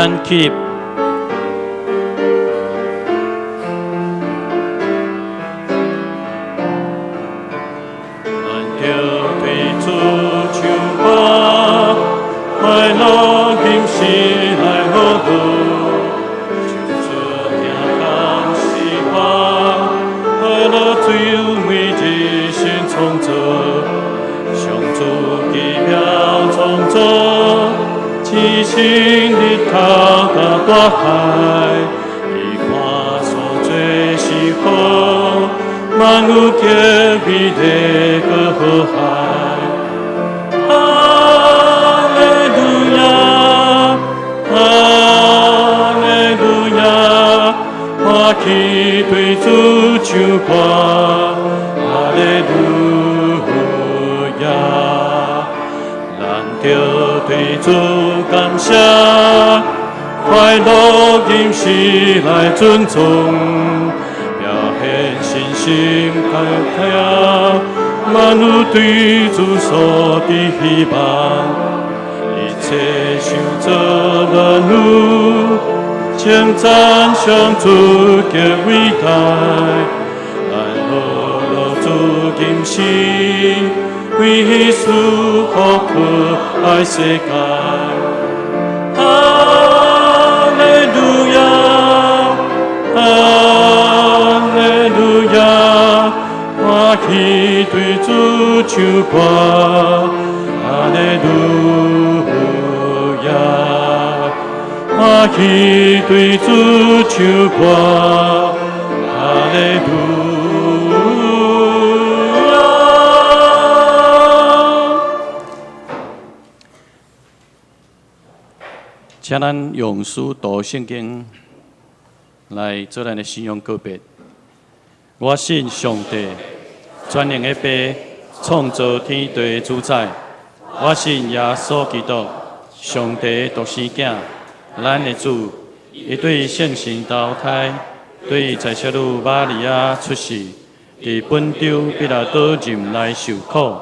咱起。大海，你看所最是好，万物皆比这个河海。哈利路亚，哈利路亚，我起对主唱歌，哈利路亚，咱着对主感谢。快乐今时来尊重，表现信心感谢，万物对主所的希望，一切受造万物，称赞上主嘅伟大，咱乐主今时为耶稣福可爱世界。哈利路亚，我起对主唱歌，哈利路亚，我起对主唱歌，哈利路亚。请咱用书读圣经。来做咱的信仰告别。我信上帝，全能的爸，创造天地的主宰。我信耶稣基督，上帝独生子，咱的主。伊对圣神投胎，对在小女玛利亚出世，伫本州彼拉多任来受苦，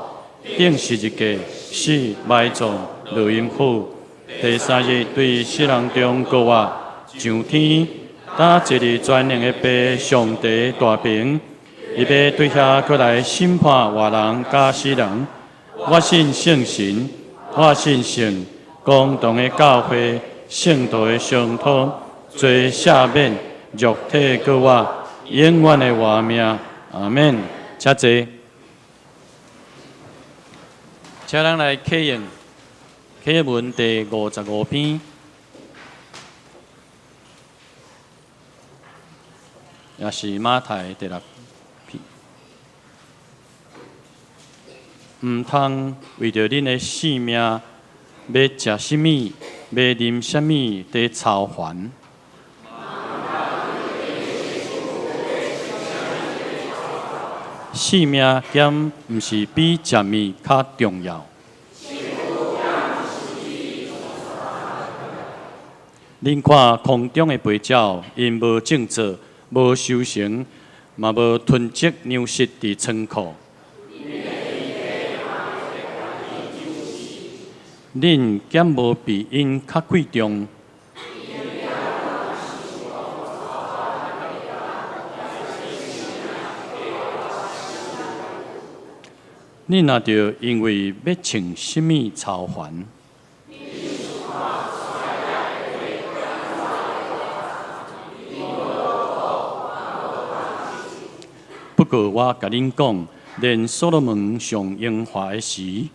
顶十字架，死埋葬，落阴府。第三日对死人中国活，上天。当一日全能的爸上帝大平，伊要对遐过来审判活人甲死人。我信圣神，我信圣，共同的教会，圣道的相通，罪赦免，肉体过活，永远的活命。阿门。请坐，请咱来启用启文第55篇。也是马太第6篇，唔通为着恁的性命，要食什么，要啉什么，得操烦。性命兼唔是比食物较重要。恁看空中的飞鸟，因无种植。无修行，嘛无囤积粮食伫仓库。恁兼无比因较贵重。恁若着因为要穿什么操烦？不过我甲恁讲，连所罗门上荣华的时，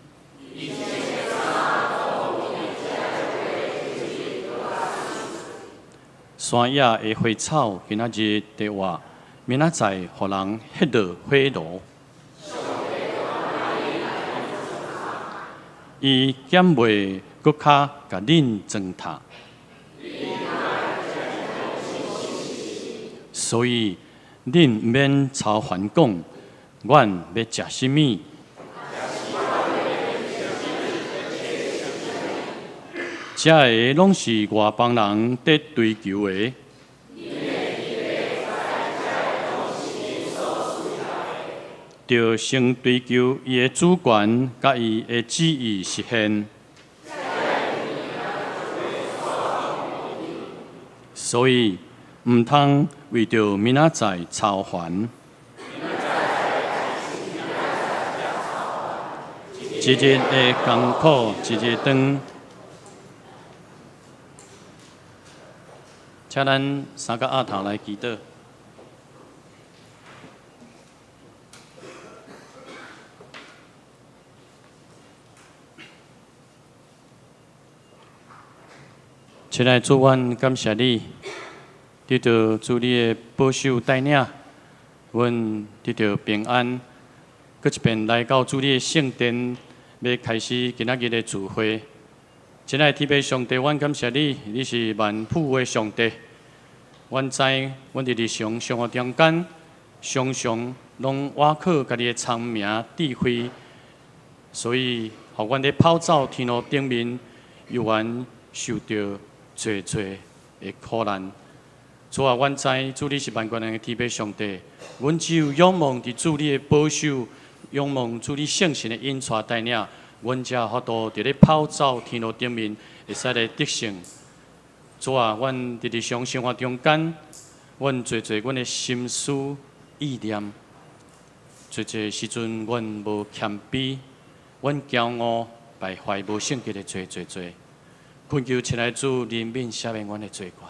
山野的花草今仔日在活，明仔载互人迄落花炉。伊减袂搁较甲恁糟蹋，所以。恁毋免操烦讲，阮要食什么？这个拢是外邦人在追求的。着先追求伊的主权，甲伊的旨意实现。所以毋通为着明仔载操烦。一日的艰苦一日长，请咱三个额头来祈祷。亲爱的主，阮感谢你，得到主你的保守带领，阮得到平安。搁一遍来到主你的圣殿，要开始今仔日的聚会。亲爱的天父上帝，阮感谢你，你是万富的上帝。阮知，阮伫日常生活中间，常常拢挖靠家己的聪明智慧，所以，互阮咧跑走天路顶面，犹原受到最的苦难。主啊，阮知主你是万权的天父上帝，阮只有仰望伫主你的保守，仰望主你圣神的引带带领，阮才有法度伫咧跑走天路顶面，会使来得胜。主啊，阮伫日常生活中间，阮做阮的心思意念，做时阵阮无谦卑，阮骄傲败坏无圣洁的做。恳求亲爱的主怜悯赦免阮的罪过，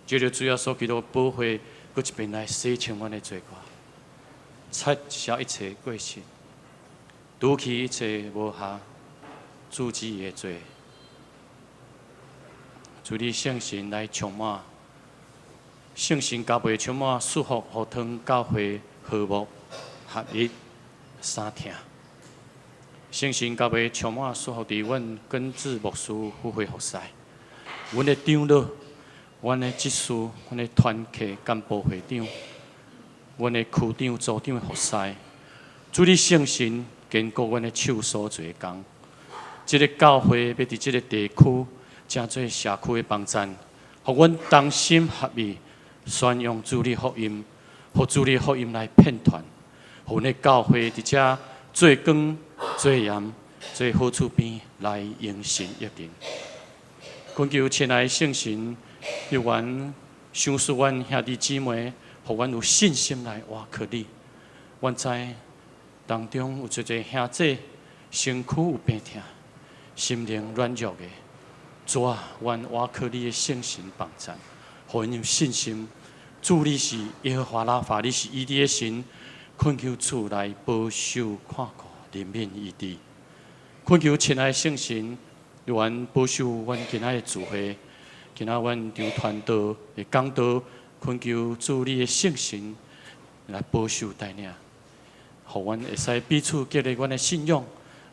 借着主要所基督保惠，搁一遍来洗清阮的罪过，擦消一切过失，除去一切无效主旨的罪。主你圣神来充满，圣神加倍充满祝福，互汤教会和睦合一三听。圣神加倍充满祝福伫阮根治牧师赴会服侍，阮的长老、阮的执事、阮的团契干部会长、阮的区长、组长的服侍。主你圣神坚固阮的手所做工。这个教会要伫这个地区，正做社区的帮站，互阮同心合意宣扬主你福音，互主你福音来遍传，互阮的教会伫遮做光、做盐、做好厝边来迎神一定。恳求亲爱的圣神，犹原赏赐阮兄弟姊妹，互阮有信心来活靠你。阮知当中有一个兄弟身躯有病痛，心灵软弱的，主啊，阮活靠你的圣神帮助，互因有信心。主你是耶和华拉法，你是伊的神。恳求主来保守看顾怜悯医治，恳求亲爱的圣神，犹原保守阮今仔的聚会，今仔阮张传道的讲道，恳求主你的圣神来保守带领，互阮会使彼此激励阮的信仰，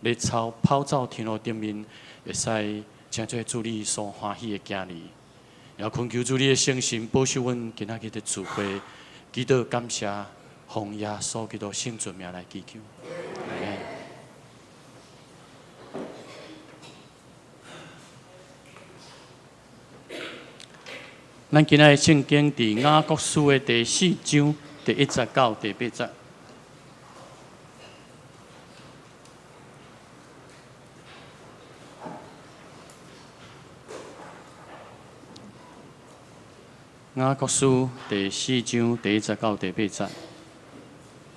来朝跑走天路顶面，会使成做主你所欢喜的囝儿。也恳求主你的圣神保守阮今仔日的聚会，祈祷感谢。奉耶稣基督圣尊名来祈求，阿门。咱今仔的圣经伫雅各书的第4章第1节到第8节。雅各书第4章第1节到第8节。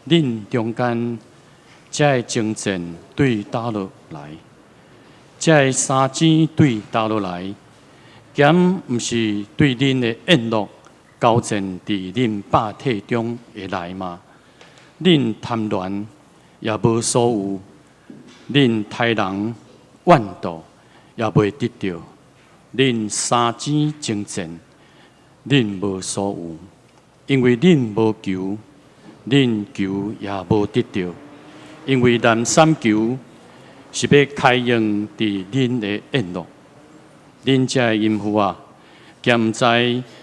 恁中间这个征战对打落来，这个三尖对打落来，咸毋是对恁的宴乐交战伫恁百体中会来吗？恁贪恋也无所有，恁杀人怨妒也袂得到，恁三尖征战，恁无所有，因为恁无求。恁求也无得到，因为咱三求是要开用伫恁的宴乐。恁这个淫妇啊，咸毋知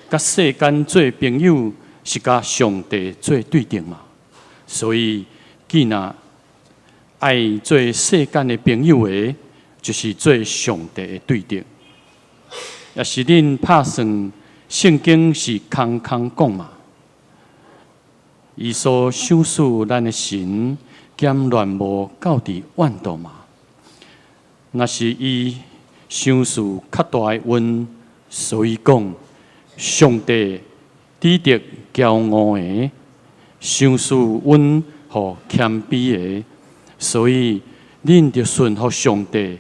甲世间做朋友是甲上帝做对敌嘛？所以，既然爱做世间的朋友的，就是做上帝的对敌。也是恁拍算圣经是空讲嘛？伊所赏赐咱的神，兼乱无到伫怨妒嘛？若是伊赏赐较大的恩，所以讲上帝指着骄傲的，赏赐阮互谦卑的，所以恁着顺服上帝，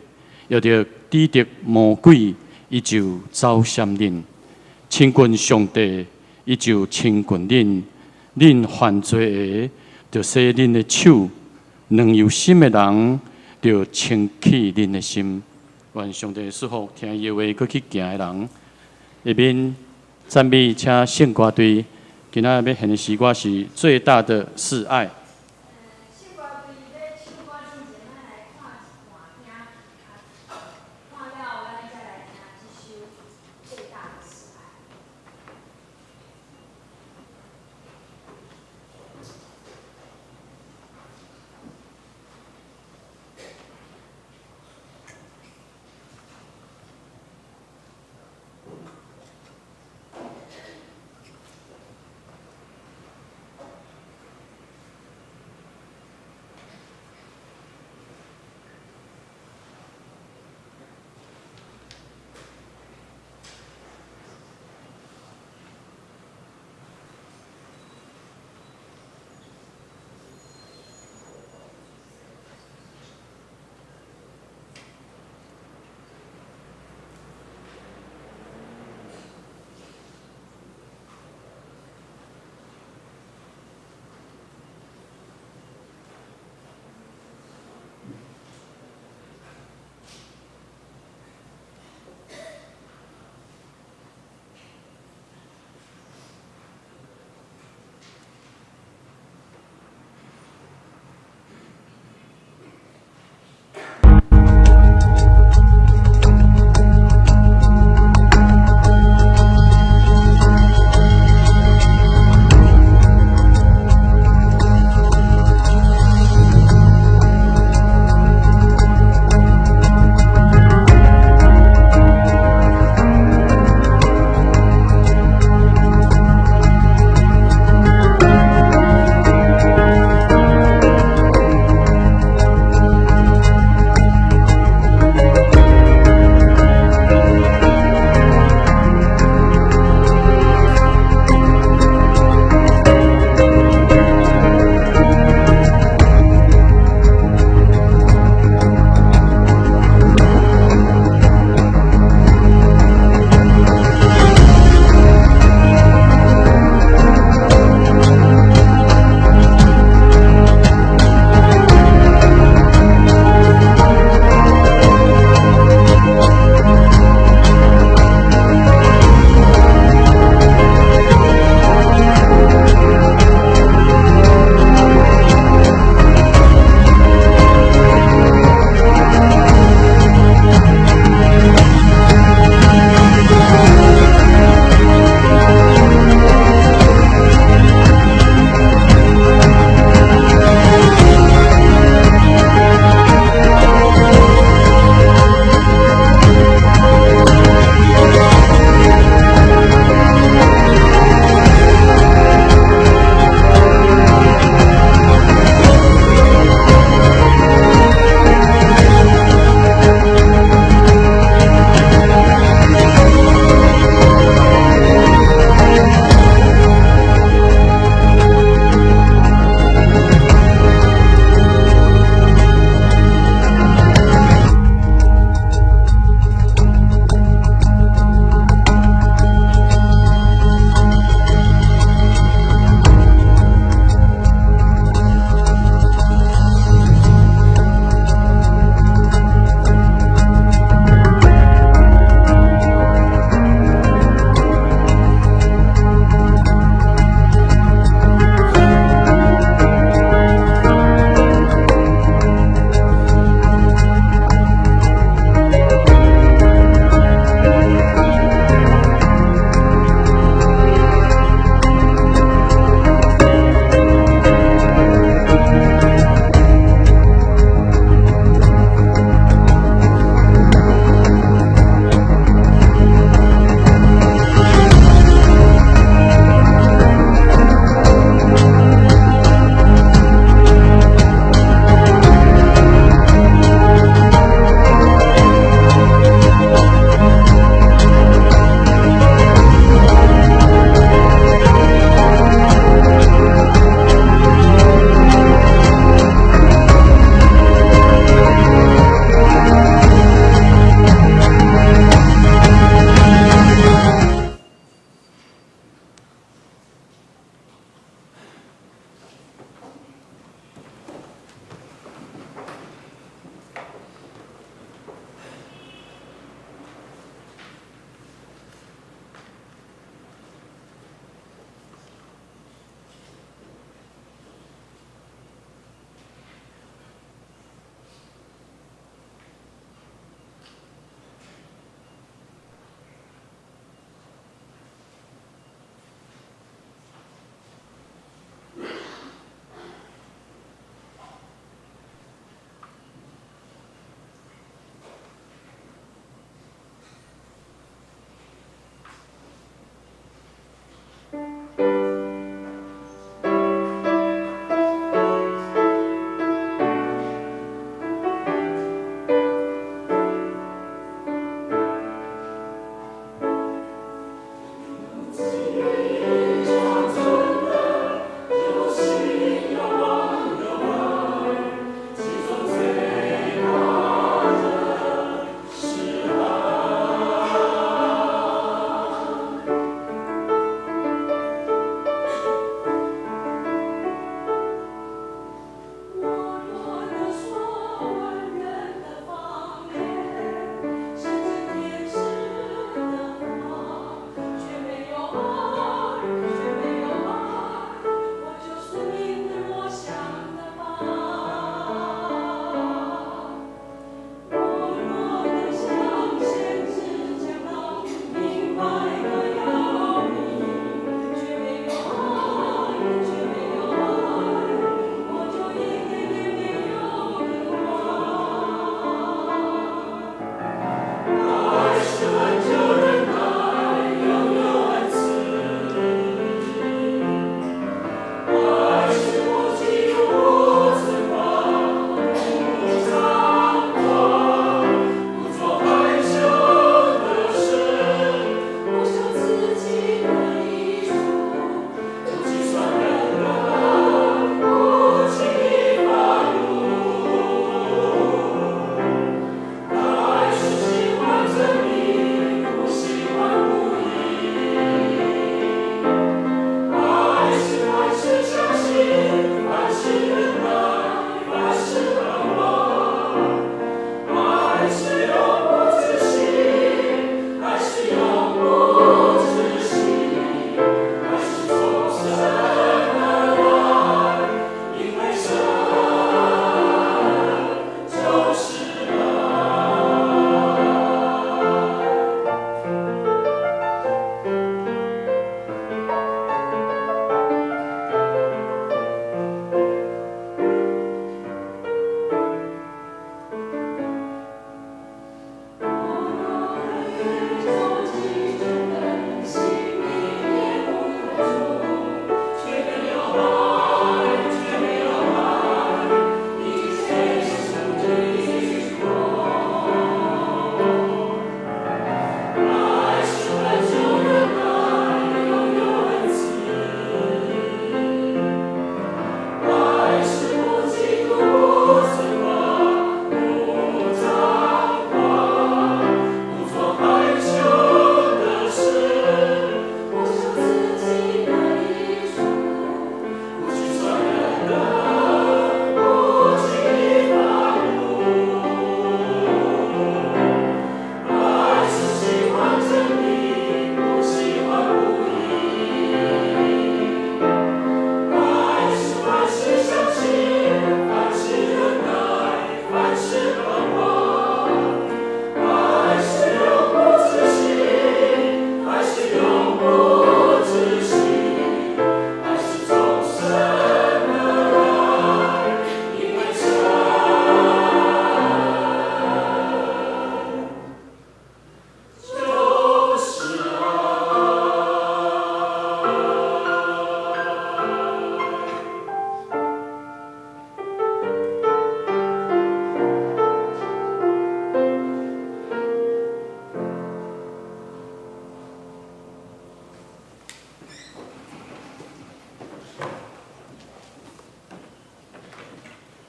也着指着魔鬼，伊就走闪恁；亲近上帝，伊就亲近恁。恁犯罪的，着洗恁的手；软有心的人，着清起恁的心。愿上帝赐福听伊的话，搁去行的人。下面赞美，请圣歌队。今仔要献的诗歌是最大的是爱。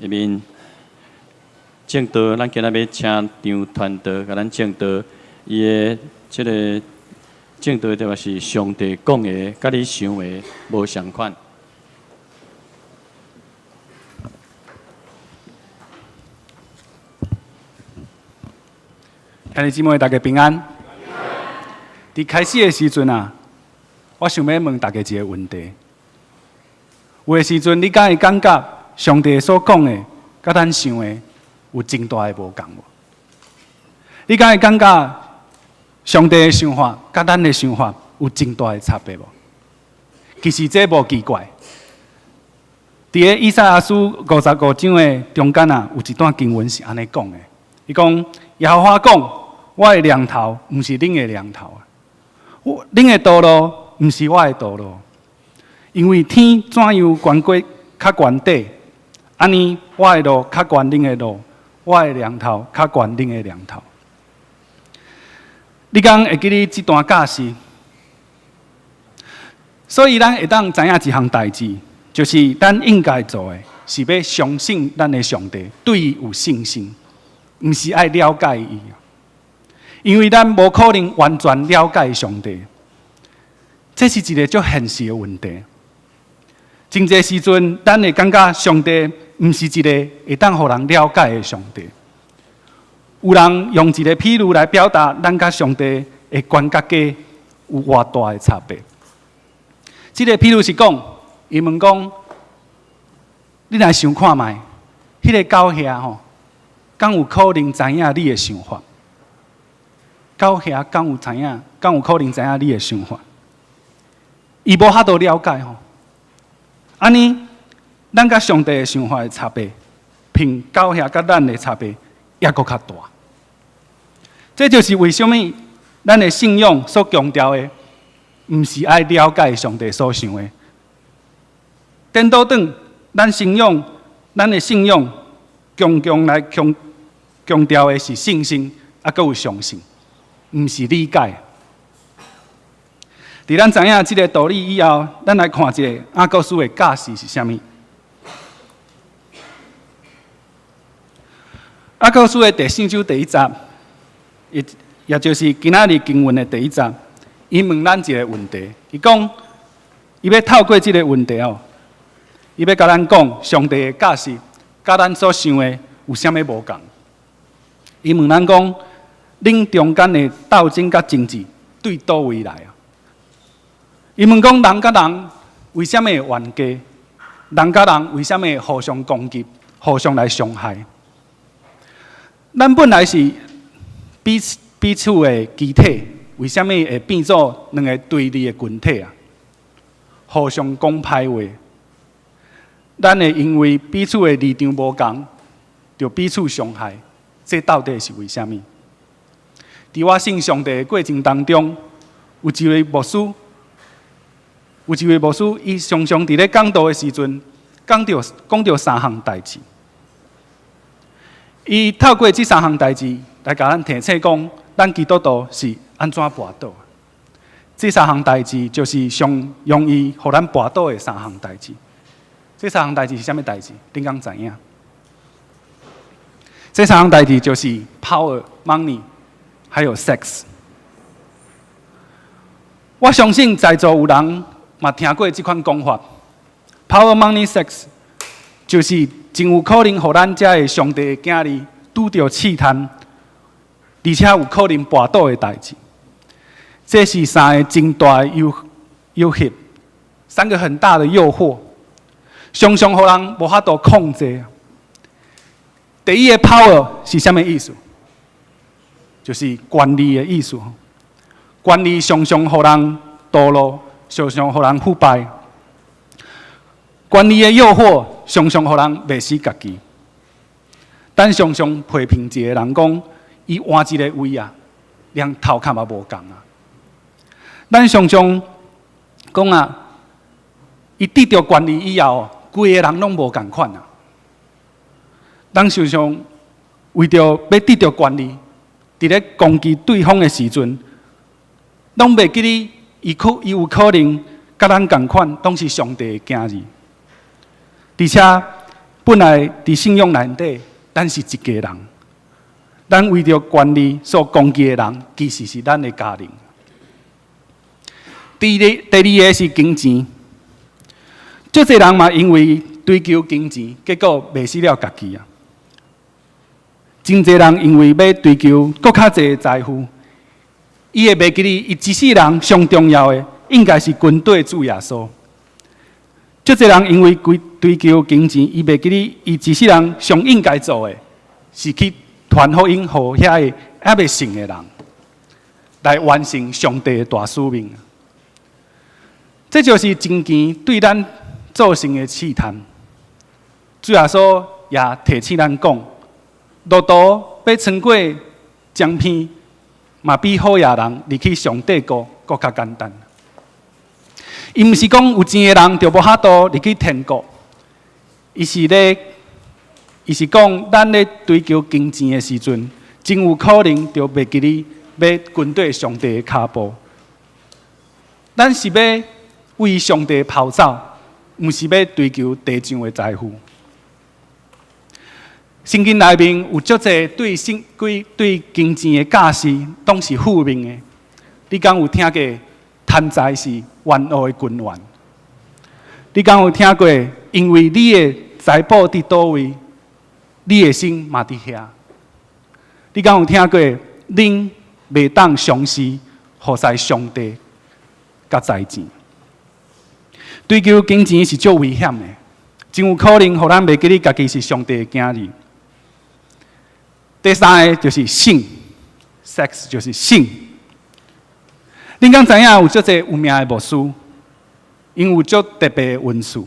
下面正道，咱今仔要请张传道，甲咱正道，伊的即个正道对话是上帝讲的，甲你想的无相款。兄弟姊妹，大家平安。伫开始的时阵啊，我想要问大家一个问题：有的时阵，你敢会感觉上帝所讲的，甲咱想的有真大的无共无？你敢会感觉上帝的想法甲咱的想法有真大的差别无？其实这无奇怪。伫个以赛亚书55章的中间啊，有一段经文是安尼讲的：伊讲耶和华讲。我的梁头，毋是恁的梁头啊！恁的道路，毋是我的道路。因为天怎样悬过较悬底，安尼我的路较悬恁的路，我的梁头较悬恁的梁头。你敢会记哩这段假释？所以咱会当知影一项代志，就是咱应该做的，是要相信咱的上帝，对伊有信心，毋是爱了解伊。因为咱无可能完全了解上帝，这是一个足现实的问题。真侪时阵，咱会感觉上帝毋是一个会当互人了解的上帝。有人用一个譬如来表达咱甲上帝的关系有偌大的差别。这个譬如是讲，伊问讲，你来想看觅，迄个狗遐吼，敢有可能知影你的想法？狗遐敢有知影？敢有可能知影你的想法？伊无遐多了解吼。安尼，咱甲上帝的想法的差别，凭狗遐甲咱的差别，也阁较大。这就是为什么咱的信仰所强调的，毋是爱了解上帝所想的。颠倒转，咱的信仰强来强调的是信心，啊，阁有相信。毋是理解。伫咱知影即个道理以后，咱来看一下雅各书的假释是啥物。雅各书的第4章第1节，也就是今仔日经文的第1节，伊问咱一个问题，伊讲，伊要透过即个问题哦，伊要甲咱讲上帝的假释，甲咱所想的有啥物无共？伊问咱讲。恁中间的斗争甲争执对倒位来啊？伊问讲人甲人为什么会冤家？人甲人为什么会互相攻击、互相来伤害？咱本来是彼此的肢体，为什么会变做两个对立的群体啊？互相讲歹话，咱会因为彼此的立场无同，就彼此伤害，这到底是为什么？伫我信上帝的过程当中，有一位牧师，伊常常伫咧讲道的时阵，讲到3项代志。伊透过这3项代志来甲咱提醒讲，咱基督徒是安怎跋倒。这3项代志就是上容易互咱跋倒的3项代志。这3项代志是啥物代志？恁敢知影？这3项代志就是 power、money。还有 sex， 我相信在座有人嘛听过这款讲法 ，power, money, sex， 就是真有可能互咱遮的上帝的囝儿拄着试探，而且有可能跋倒的代志。这是3个真大的诱惑，3个很大的诱惑，常常互人无法度控制。第一个 power 是啥物意思？就是权力的意思，权力常常互人堕落，常常互人腐败。权力的诱惑常常互人迷死家己。咱常常批评一个人讲，伊换一个位啊，连头壳嘛无共啊。咱常常讲啊，伊得到权力以后，规个人拢无共款啊。咱常常为着要得到权力。伫咧攻击对方的时阵，拢袂记哩，伊有可能甲咱共款，拢是上帝的囝儿。而且本来伫信仰内底，咱是一家人。咱为着权力所攻击的人，其实是咱的家人。第二个是金钱，足侪人嘛因为追求金钱，结果迷失了家己啊。真侪人因为要追求更较侪的财富，伊会袂记哩，伊一世人上重要的应该是军队主耶稣。足侪人因为追求金钱，伊袂记哩，伊一世人上应该做的是去传福音，互遐个还未信的人，来完成上帝的大使命。这就是金钱对咱造成的试探。主耶稣也提醒咱讲，路途要穿过江片，嘛比好野人入去上帝国更较简单。伊毋是讲有钱的人就无法度入去天国，伊是讲咱咧追求金钱的时阵，真有可能就袂记哩要跟对上帝的脚步。咱是要为上帝跑走，毋是要追求地上的财富。圣经内面有足侪对金钱的假释，拢是负面的。你敢有听过贪财是冤恶的根源？你敢有听过因为你的财宝伫倒位，你的心嘛伫遐？你敢有听过恁袂当相信何塞上帝甲财钱？追求金钱是足危险的，真有可能互咱袂记哩家己是上帝的囝儿。第三个就是性 ，sex 就是性。恁敢知影有足侪有名的牧师，因有足特别的文字，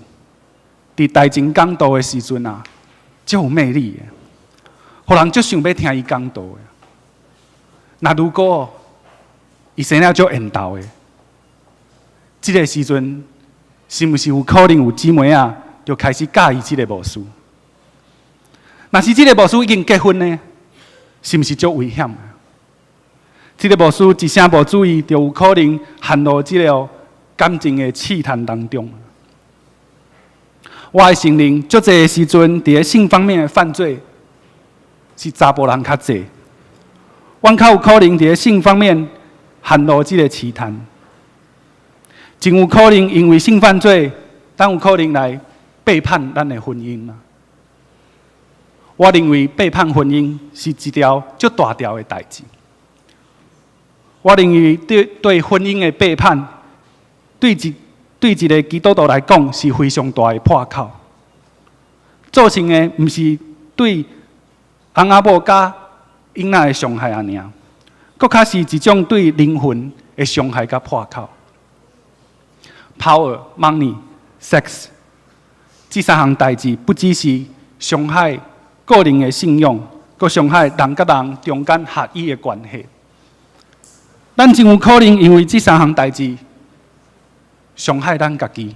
伫台前讲道的时阵啊，足有魅力的，互人足想要听伊讲道的。那如果伊生了足缘投的，这个时阵是毋是有可能有姊妹啊，就开始介意这个牧师？若是这个牧师已经结婚呢，是毋是足危险的？这个牧师一声无注意，就有可能陷入这个感情的试探当中。我会承认，足侪时阵，伫个性方面的犯罪是查甫人较侪，阮较有可能伫个性方面陷入这个试探，真有可能因为性犯罪，咱有可能来背叛咱的婚姻啊。我认为背叛婚姻是一条足大条的代志。我认为对婚姻的背叛，对一个基督徒来讲是非常大的破口。造成的毋是对翁仔某甲囡仔的伤害尔，更较是一种对灵魂的伤害甲破口。Power、money、sex， 这三项代志不只是伤害个人的信仰，阁伤害人甲人中间合一的关系。咱真有可能因为这三项代志伤害咱家己，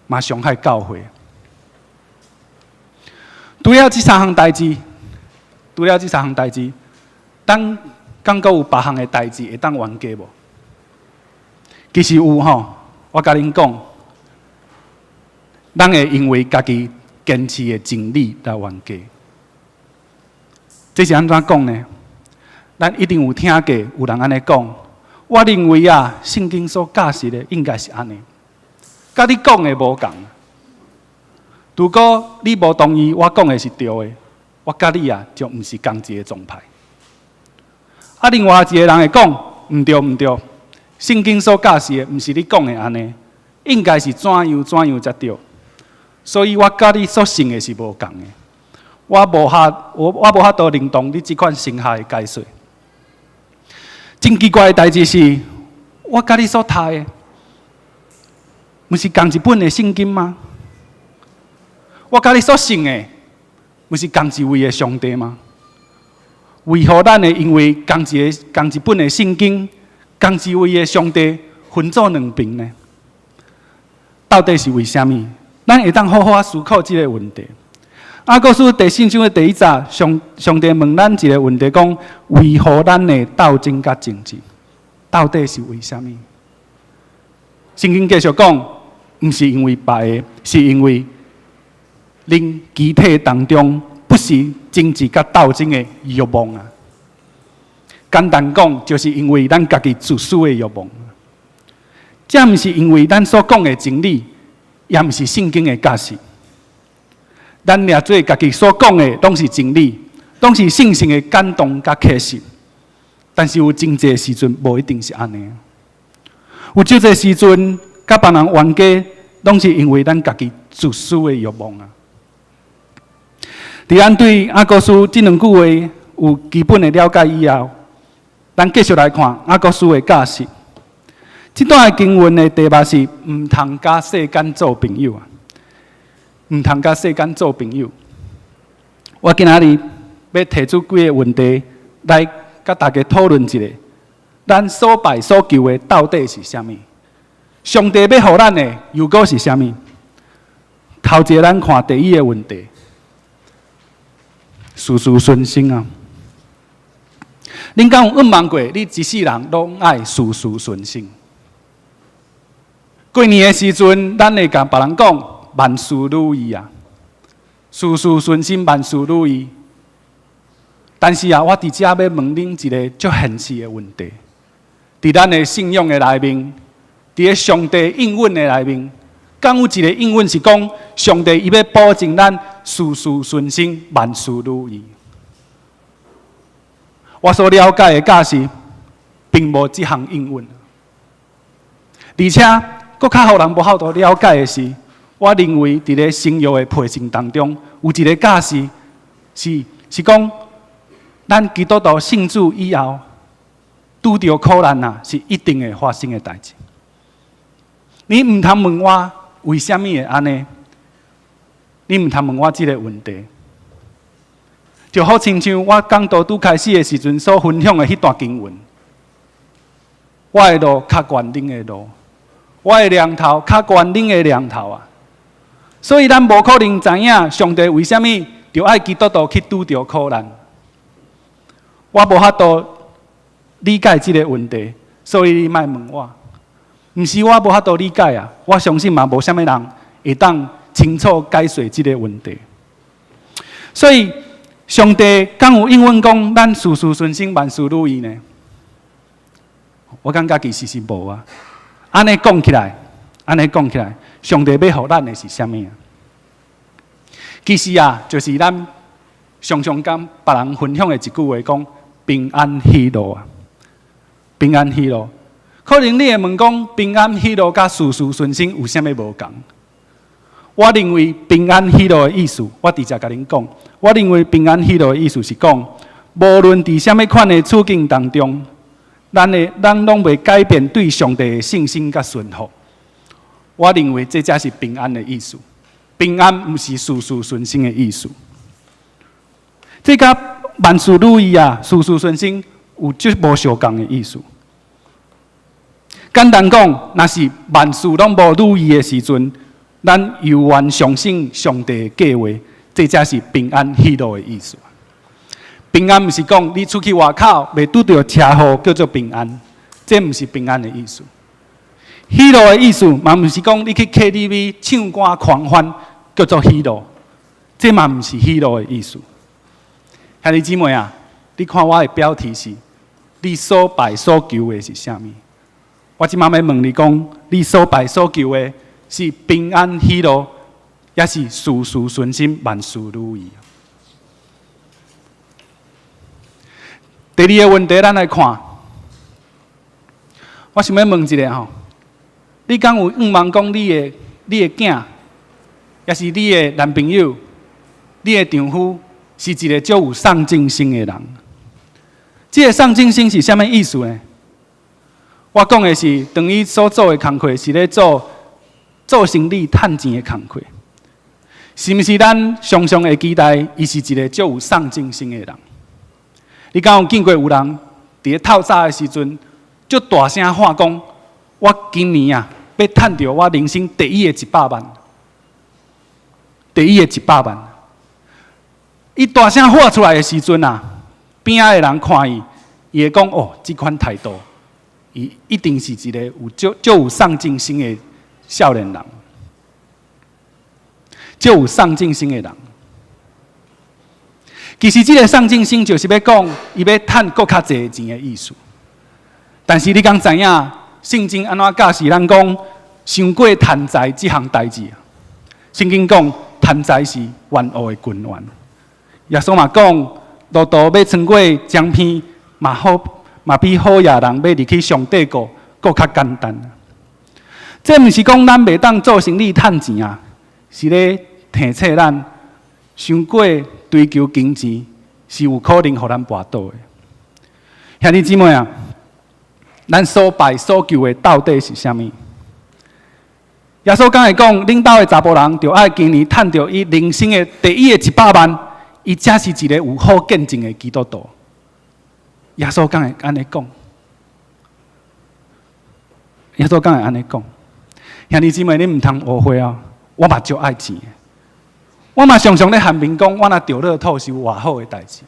嘛伤害教会。除了这三项代志，咱敢阁有别项的代志会当冤家无？其实有吼，我甲恁讲，咱会因为家己坚持的真理来冤家。这是安怎讲呢？咱一定有听过有人安尼讲。我认为啊，圣经所教示的应该是安尼，甲你讲的无共。如果你无同意我讲的是对的，我甲你啊就毋是同一个宗派。啊，另外一个人会讲毋对，圣经所教示的毋是你讲的安尼，应该是怎样才对。所以我甲你所信的是无共的，我无法度认同你这款生下的解说。真奇怪的代志是，我甲你所读的，毋是同一本的圣经吗？我甲你所信的，毋是同一位的上帝吗？为何咱会因为同一本的圣经、同一位的上帝分做两边呢？到底是为虾米？咱会当好好思考这个问题。阿哥书第4章的第1节，上帝问咱一个问题，讲为何咱的斗争甲争执，到底是为虾米？圣经继续讲，毋是因为别的，是因为恁机体当中不是政治甲斗争的欲望啊。简单讲，就是因为咱家己自私的欲望。这毋是因为咱所讲的真理，也毋是圣经的价值。咱掠做家己所讲的拢是真理，拢是圣性的感动甲启示。但是有真济时阵，无一定是安尼。有少济时阵，甲别人冤家，拢是因为咱家己自私的欲望啊。伫咱对雅各书这两句话有基本的了解以后，咱继续来看雅各书的价值。这段经文的题目是“唔通甲世间做朋友”啊，唔通甲世间做朋友。我今仔日要提出几个问题来甲大家讨论一下：咱所拜所求的到底是啥物？上帝要予咱的又果是啥物？头一个，咱看第一个问题：事事顺心啊！恁敢有愿望过？你一世人拢爱事事顺心。过年的时阵，咱会甲别人讲万事如意啊，事事顺心，万事如意。但是啊，我伫遮要问恁一个足现实的问题：伫咱的信仰的内面，伫咧上帝应允的内面，敢有一个应允是讲上帝伊要保证咱事事顺心，万事如意？我所了解的假是，并无这项应允。而且，搁较互人无法度了解的是，我认为伫咧生育的培训当中，有一个假是讲，咱基督徒信主以后，拄着苦难啊，是一定会发生的代志。你唔通问我为什么会安尼？你唔通问我这个问题。就好亲像我讲道拄开始的时阵所分享的迄段经文，我的路较悬恁的路，我的梁头较悬恁的梁头啊。所以咱无可能知影上帝为什么就爱基督徒去拄着苦难。我无法度理解这个问题，所以你莫问我。毋是我无法度理解啊，我相信嘛无啥物人会当清楚解说这个问题。所以上帝敢有应允讲咱事事顺心，万事如意呢？我感觉其实是无啊。安尼讲起来，上帝要予咱的是啥物啊？其实啊，就是咱常常跟别人分享的一句话，讲平安喜乐啊，平安喜乐。可能你会问讲，平安喜乐甲事事顺心有啥物无同？我认为平安喜乐的意思，我直接甲恁讲。我认为平安喜乐的意思是讲，无论伫啥物款的处境当中，咱拢袂改变对上帝的信心甲顺服。我认为这才是平安的意思。平安毋是事事顺心的意思。这甲万事如意啊，事事顺心有足无相共的意思。简单讲，若是万事拢无如意的时阵，咱犹原相信上帝的计划，这才是平安喜乐的意思。平安毋是讲你出去外口袂拄到车祸叫做平安，这毋是平安的意思。喜乐的意思嘛毋是讲你去 KTV 唱歌狂欢叫做喜乐，这嘛毋是喜乐的意思。兄弟姊妹啊，你看我的标题是：你所拜所求的是啥物？我即马要问你讲，你所拜所求的是平安喜乐，也是事事顺心、万事如意？第二个问题，咱来看。我想要问一下吼，你敢有愿望讲你的囝，也是你的男朋友、你的丈夫，是一个足有上进心的人？这个上进心是啥物意思呢？我讲的是，当伊所做的工课是咧做生意、趁钱的工课，是毋是咱常常会期待伊是一个足有上进心的人？你敢有见过有人伫咧透早的时阵，足大声喊讲：我今年啊，要趁到我人生第一个100万，第一个100万。伊大声喊出来的时阵啊，边仔的人看伊，伊会讲：哦，这款态度。伊一定是一个有足有上进心的少年人。就有上进心的人。其实，这个上进心就是要讲，伊要赚更较侪钱的意思。但是你敢知影，圣经安怎教示咱讲，伤过贪财这项代志？圣经讲，贪财是万恶的根源。耶稣嘛讲，路途要穿过江片，嘛比好野人要入去上帝国，更较简单。这毋是讲咱袂当做生意趁钱啊，是咧提醒咱，伤过追求金钱是有可能互咱跋倒的。兄弟姊妹啊，咱所拜所求的到底是啥物？耶稣刚才讲，恁兜的查甫人就爱今年趁到伊人生的第一个100万，伊才是一个有好见证的基督徒。耶稣刚才安尼讲，耶稣刚才安尼讲，兄弟姊妹，恁毋通误会啊！我嘛足爱钱的，我嘛常常咧喊明讲，我若中乐透是有偌好的代志。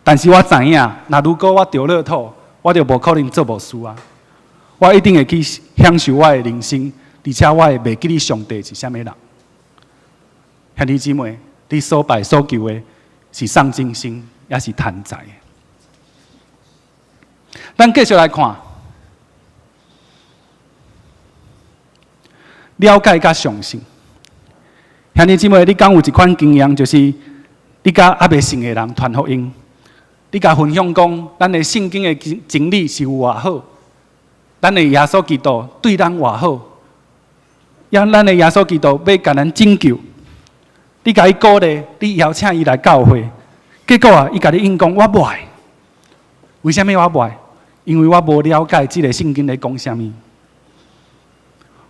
但是我知影，如果我中乐透，我就无可能做无事啊！我一定会去享受我的人生，而且我会袂记得上帝是啥物人。兄弟姊妹，你所拜所求的是上进心，也是贪财。咱继续来看，了解甲相信。兄弟姊妹，你敢有一款经验，就是你甲还袂信的人传福音，你甲分享讲，咱的圣经的真理是有偌好，咱的耶稣基督对咱偌好，让咱的耶稣基督要甲咱拯救。你甲伊鼓励，你邀请伊来教会，结果啊，伊甲你应讲我不爱。为什么我不爱？因为我无了解这个圣经咧讲啥物。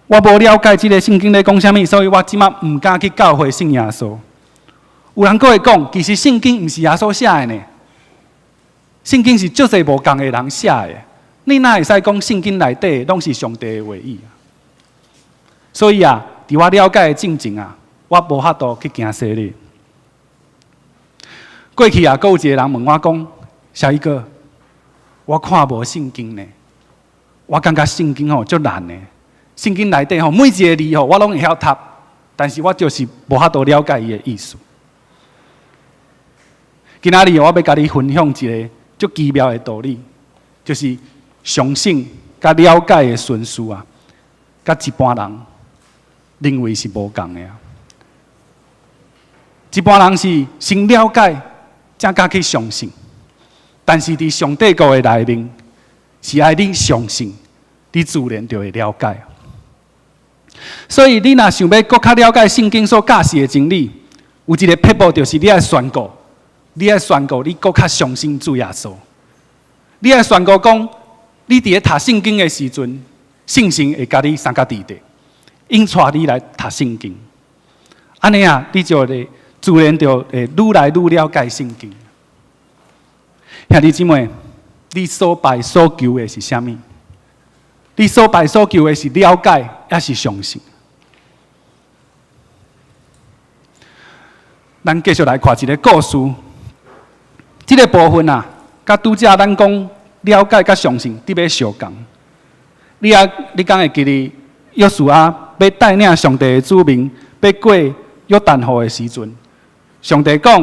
我无了解这个圣经咧讲啥物，所以我即马毋敢去教会信耶稣。有人佫会讲，其实圣经毋是耶稣写的呢，圣经是足侪无共的人写的。你哪会使讲圣经内底拢是上帝的话语啊？所以啊，伫我了解的进前啊，我无法度去行洗礼。过去啊，佫有一个人问我讲：“小一哥，我看无圣经呢，我感觉圣经吼足难呢。圣经内底吼每一个字吼我拢会晓读，但是我就是无法度了解伊的意思。”今仔日我要甲你分享一个足奇妙的道理，就是相信甲了解的顺序啊，甲一般人认为是无共的啊。一般人是先了解，才甲去相信。但是伫上帝国的内面，是爱你相信，你自然就会了解。所以你若想要更较了解圣经所教示的真理，有一个撇步，就是你爱宣告，你爱宣告你更较相信主耶稣。你爱宣告讲，你伫咧读圣经的时阵，圣神会甲你三脚地地，引带你来读圣经。安尼啊，你就会自然就会愈来愈了解圣经。兄弟姊妹，你所拜所求的是啥物？你所拜所求的是了解，还是相信？咱继续来看一个故事。这个部分啊，甲拄则咱讲了解甲相信，你要相共。你敢会记得约书亚要带领上帝的子民要过约旦河的时阵，上帝讲：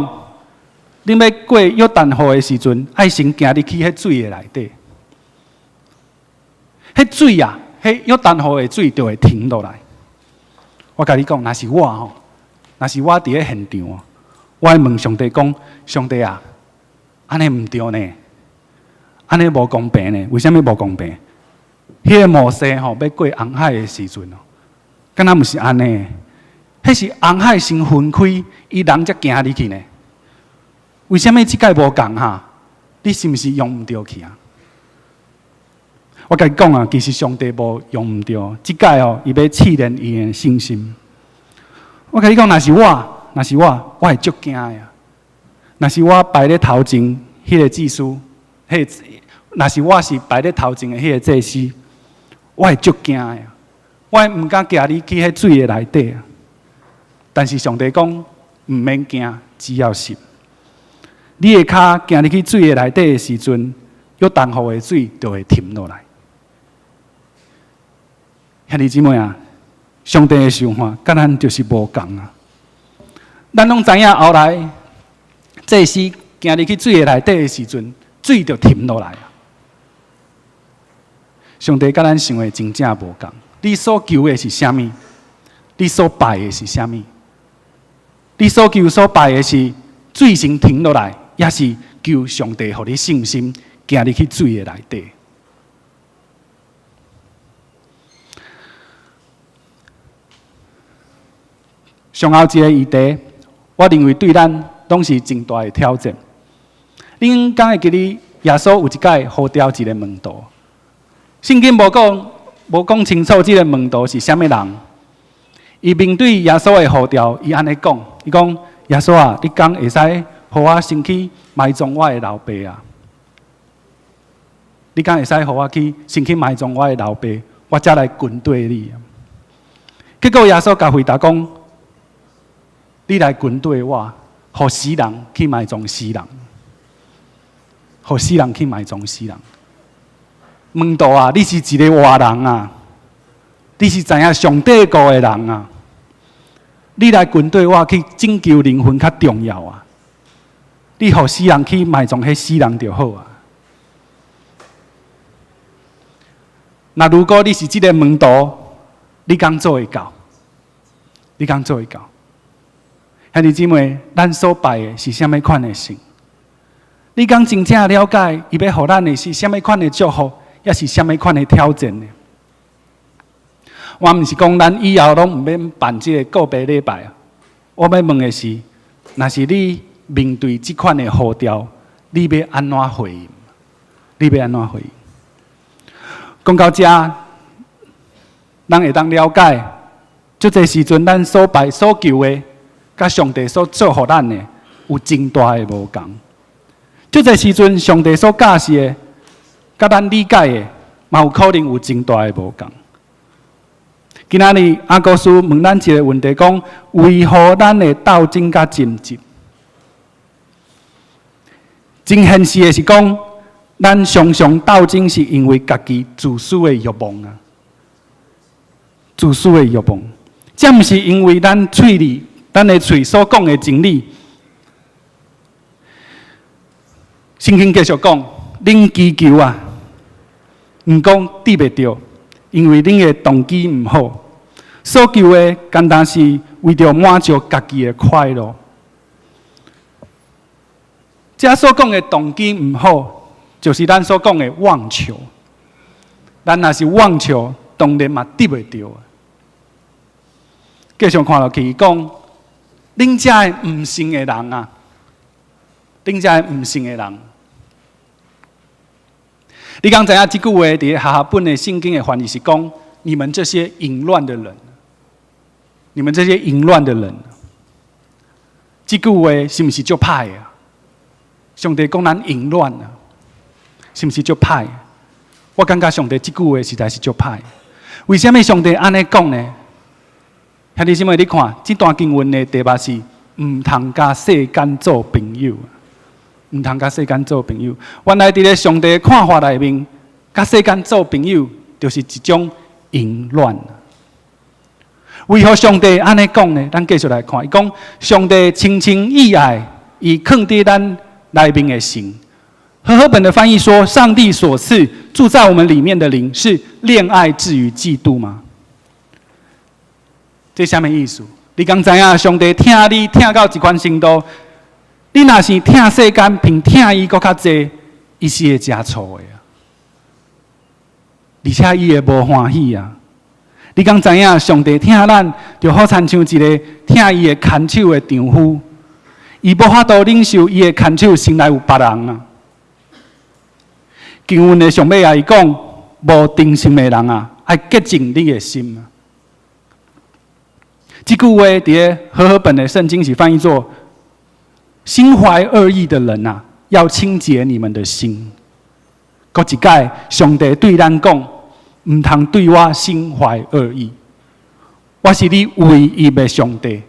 你要过约旦河的时阵，爱先行入去迄水的内底。迄水啊，迄约旦河的水就会停落来。我甲你讲，若是我吼，若是我伫咧现场哦，我会问上帝讲：上帝啊，安尼毋对呢，安尼无公平呢？为什么无公平？迄个摩西吼要过红海的时阵哦，敢若毋是安尼？迄是红海先分开，伊人才行入去呢。为什么即届无共哈？你是毋是用毋着去啊？我甲你讲啊，其实上帝无用毋着，即届哦，伊要试炼伊的信心。我甲你讲，若是我会足惊的。若是我摆咧头前迄个祭司，若是我是摆咧头前的迄个祭司，我会足惊的。我会毋敢行你去迄水的内底啊。但是上帝讲，毋免惊，只要信。你的脚行入去水的内底的时阵，约旦河的水就会停落来。兄弟姊妹啊，上帝的想法，甲咱就是无共啊。咱拢知影后来，这时行入去水的内底的时阵，水就停落来啊。上帝甲咱想的真正无共。你所求的是啥物？你所拜的是啥物？你所求所拜的是水先停落来，也是求上帝予你信心，行入去水的内底。上后一个议题，我认为对咱拢是真大的挑战。恁敢会记得耶稣有一届呼召一个门徒？圣经无讲清楚，这个门徒是啥物人？伊面对耶稣的呼召，伊安尼讲：伊讲耶稣啊，你敢会使互我先去埋葬我的老爸啊？你敢会使互我先去埋葬我的老爸，我才来跟对你？结果耶稣甲回答讲：你来跟对我，互死人去埋葬死人，互死人去埋葬死人。门徒啊，你是一个活人啊，你是知影上帝国的人啊，你来跟对我去拯救灵魂较重要啊！你互死人去埋葬迄死人就好啊。那如果你是这个门徒，你敢做会到？你敢做会到？兄弟姊妹，咱所拜的是什么款的神？你敢真正了解伊要互咱的是什么款的祝福，也是什么款的挑战呢？我毋是讲咱以后拢毋免办这个告别礼拜啊。我要问的是，若是你面对这款的呼召，你要安怎回应？你要安怎回应？讲到这，咱会当了解，就这时阵咱所拜所求的，甲上帝所祝福咱的有真大的无共。就这时阵，上帝所教示的，甲咱理解的，嘛有可能有真大的无共。今仔日阿哥斯问咱一个问题，讲为何咱的斗争甲争执？真现实的是讲，咱常常斗争是因为家己自私的欲望啊，自私的欲望，这毋是因为咱的嘴所讲的真理。圣经继续讲，恁祈求啊，毋讲得袂到，因为恁的动机毋好。所求的单单是为着满足家己的快乐。这所讲的动机毋好，就是咱所讲的妄求。咱若是妄求，当然嘛得袂到。继续看落去，讲恁遮的毋信的人啊，恁遮的毋信的人。你刚知影这句话伫下本的圣经的翻译是讲：你们这些淫乱的人，你们这些淫乱的人，这句话是不是足歹啊？上帝讲咱淫乱啊，是不是足歹？我感觉上帝这句话实在是足歹。为什么上帝安尼讲呢？兄弟姊妹，你看这段经文的题目是：唔通甲世间做朋友。唔通甲世间做朋友。原来伫咧上帝的看法内面，甲世间做朋友，就是一种淫乱。为何上帝安尼讲呢？咱继续来看，伊讲上帝情情意爱，以藏伫咱内面的心。和合本的翻译说：上帝所赐住在我们里面的灵，是恋爱至于嫉妒吗？这什么意思？你刚知影上帝疼你疼到一款程度？你若是疼世间，并疼伊搁较济，伊是会吃醋的啊，而且伊会无欢喜啊。你敢知影上帝疼咱，就好亲像一个疼伊的牵手的丈夫，伊无法度忍受伊的牵手心内有别人啊。经文的上尾啊，伊讲无定心的人啊，爱洁净你的心啊。这句话伫和合本的圣经是翻译作：心怀恶意的人啊，要清洁你们的心。搁一届，上帝对咱讲，唔通对我心怀恶意。我是你唯一的上帝，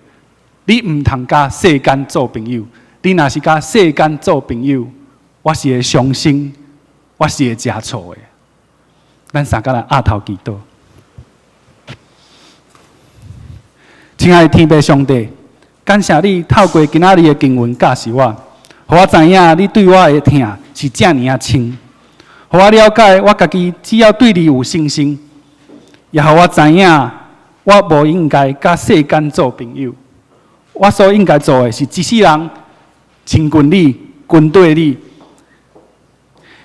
你唔通甲世间做朋友。你若是甲世间做朋友，我是会伤心，我是会吃醋的。咱三个人压头祈祷。亲爱的天父上帝，感谢你透过今仔日的经文教示我，互我知影你对我的疼是遮尔啊深，互我了解我家己只要对你有信心，也互我知影我无应该甲世间做朋友。我所应该做的是一世人亲近你、跟对你。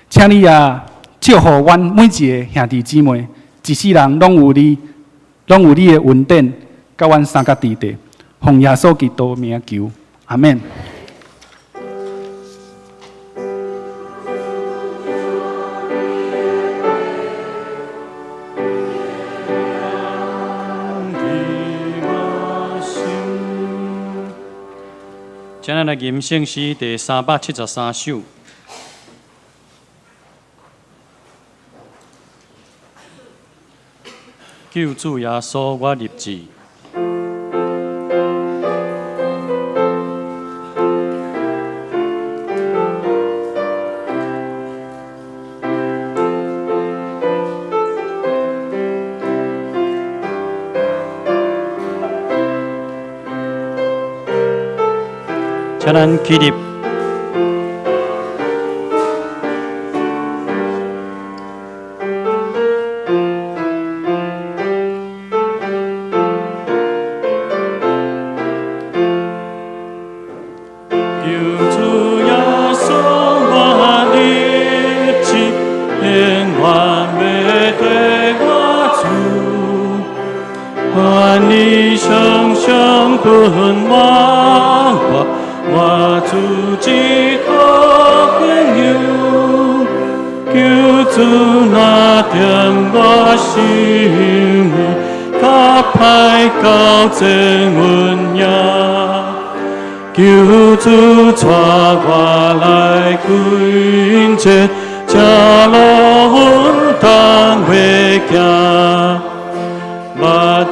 请你祝福阮每一个兄弟姊妹，一世人拢有你的恩典，甲阮三角地地。奉耶稣基督名求，阿免。今日来吟圣诗第373首。救主耶稣，我立志。请咱起立。真恩呀，救主带我来归前，正路阮当会行，目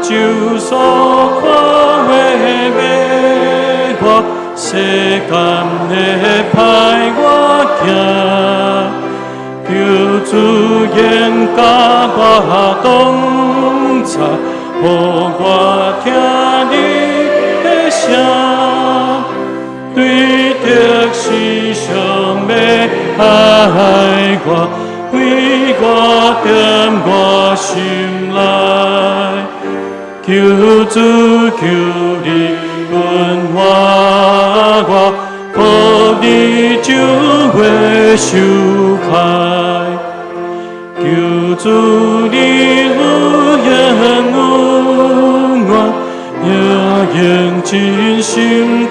睭所看的美我，世间的歹我行，救主愿甲我同在。予我听你的声，对的是上要爱我，为我踮我心内。求主求你恩我，可你就会受开。求主你有恩我，也用真心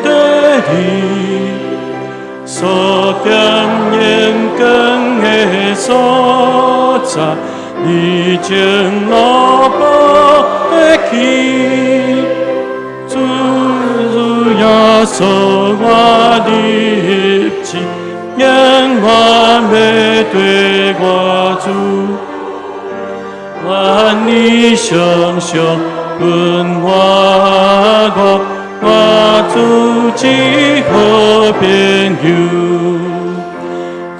对你，所点眼光的所在，你将路步会去。主耶稣我立志。愿我要对我主，愿你常常跟我主只好朋友。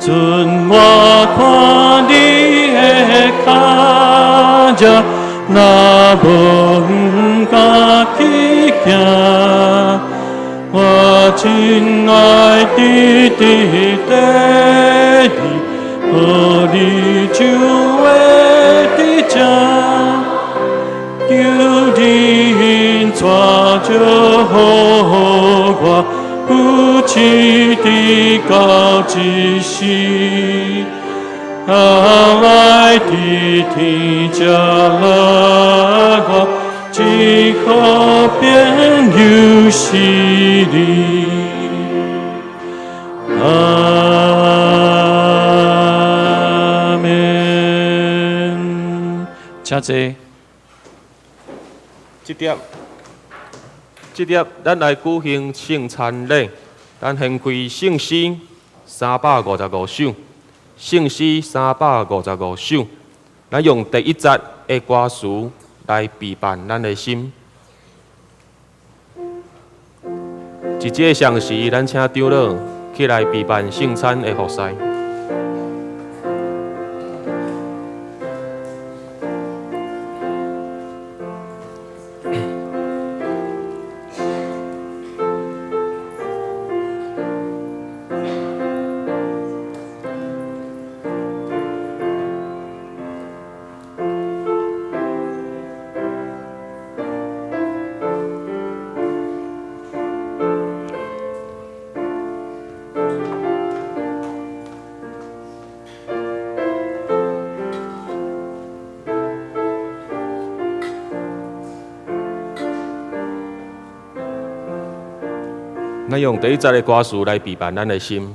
准我看你的脚脚，若无家己行。我亲爱的弟弟，何你就会的家，求你抓着我不弃的高志心，爱的天家了我。只可变有是你，阿门。请坐。这碟，咱来举行圣餐礼，咱献开圣诗355首，圣诗355首，咱用第一节的歌词来陪伴咱的心。一节上时，咱请长老起来陪伴圣餐的服侍。咱用第一节的歌词来陪伴咱的心。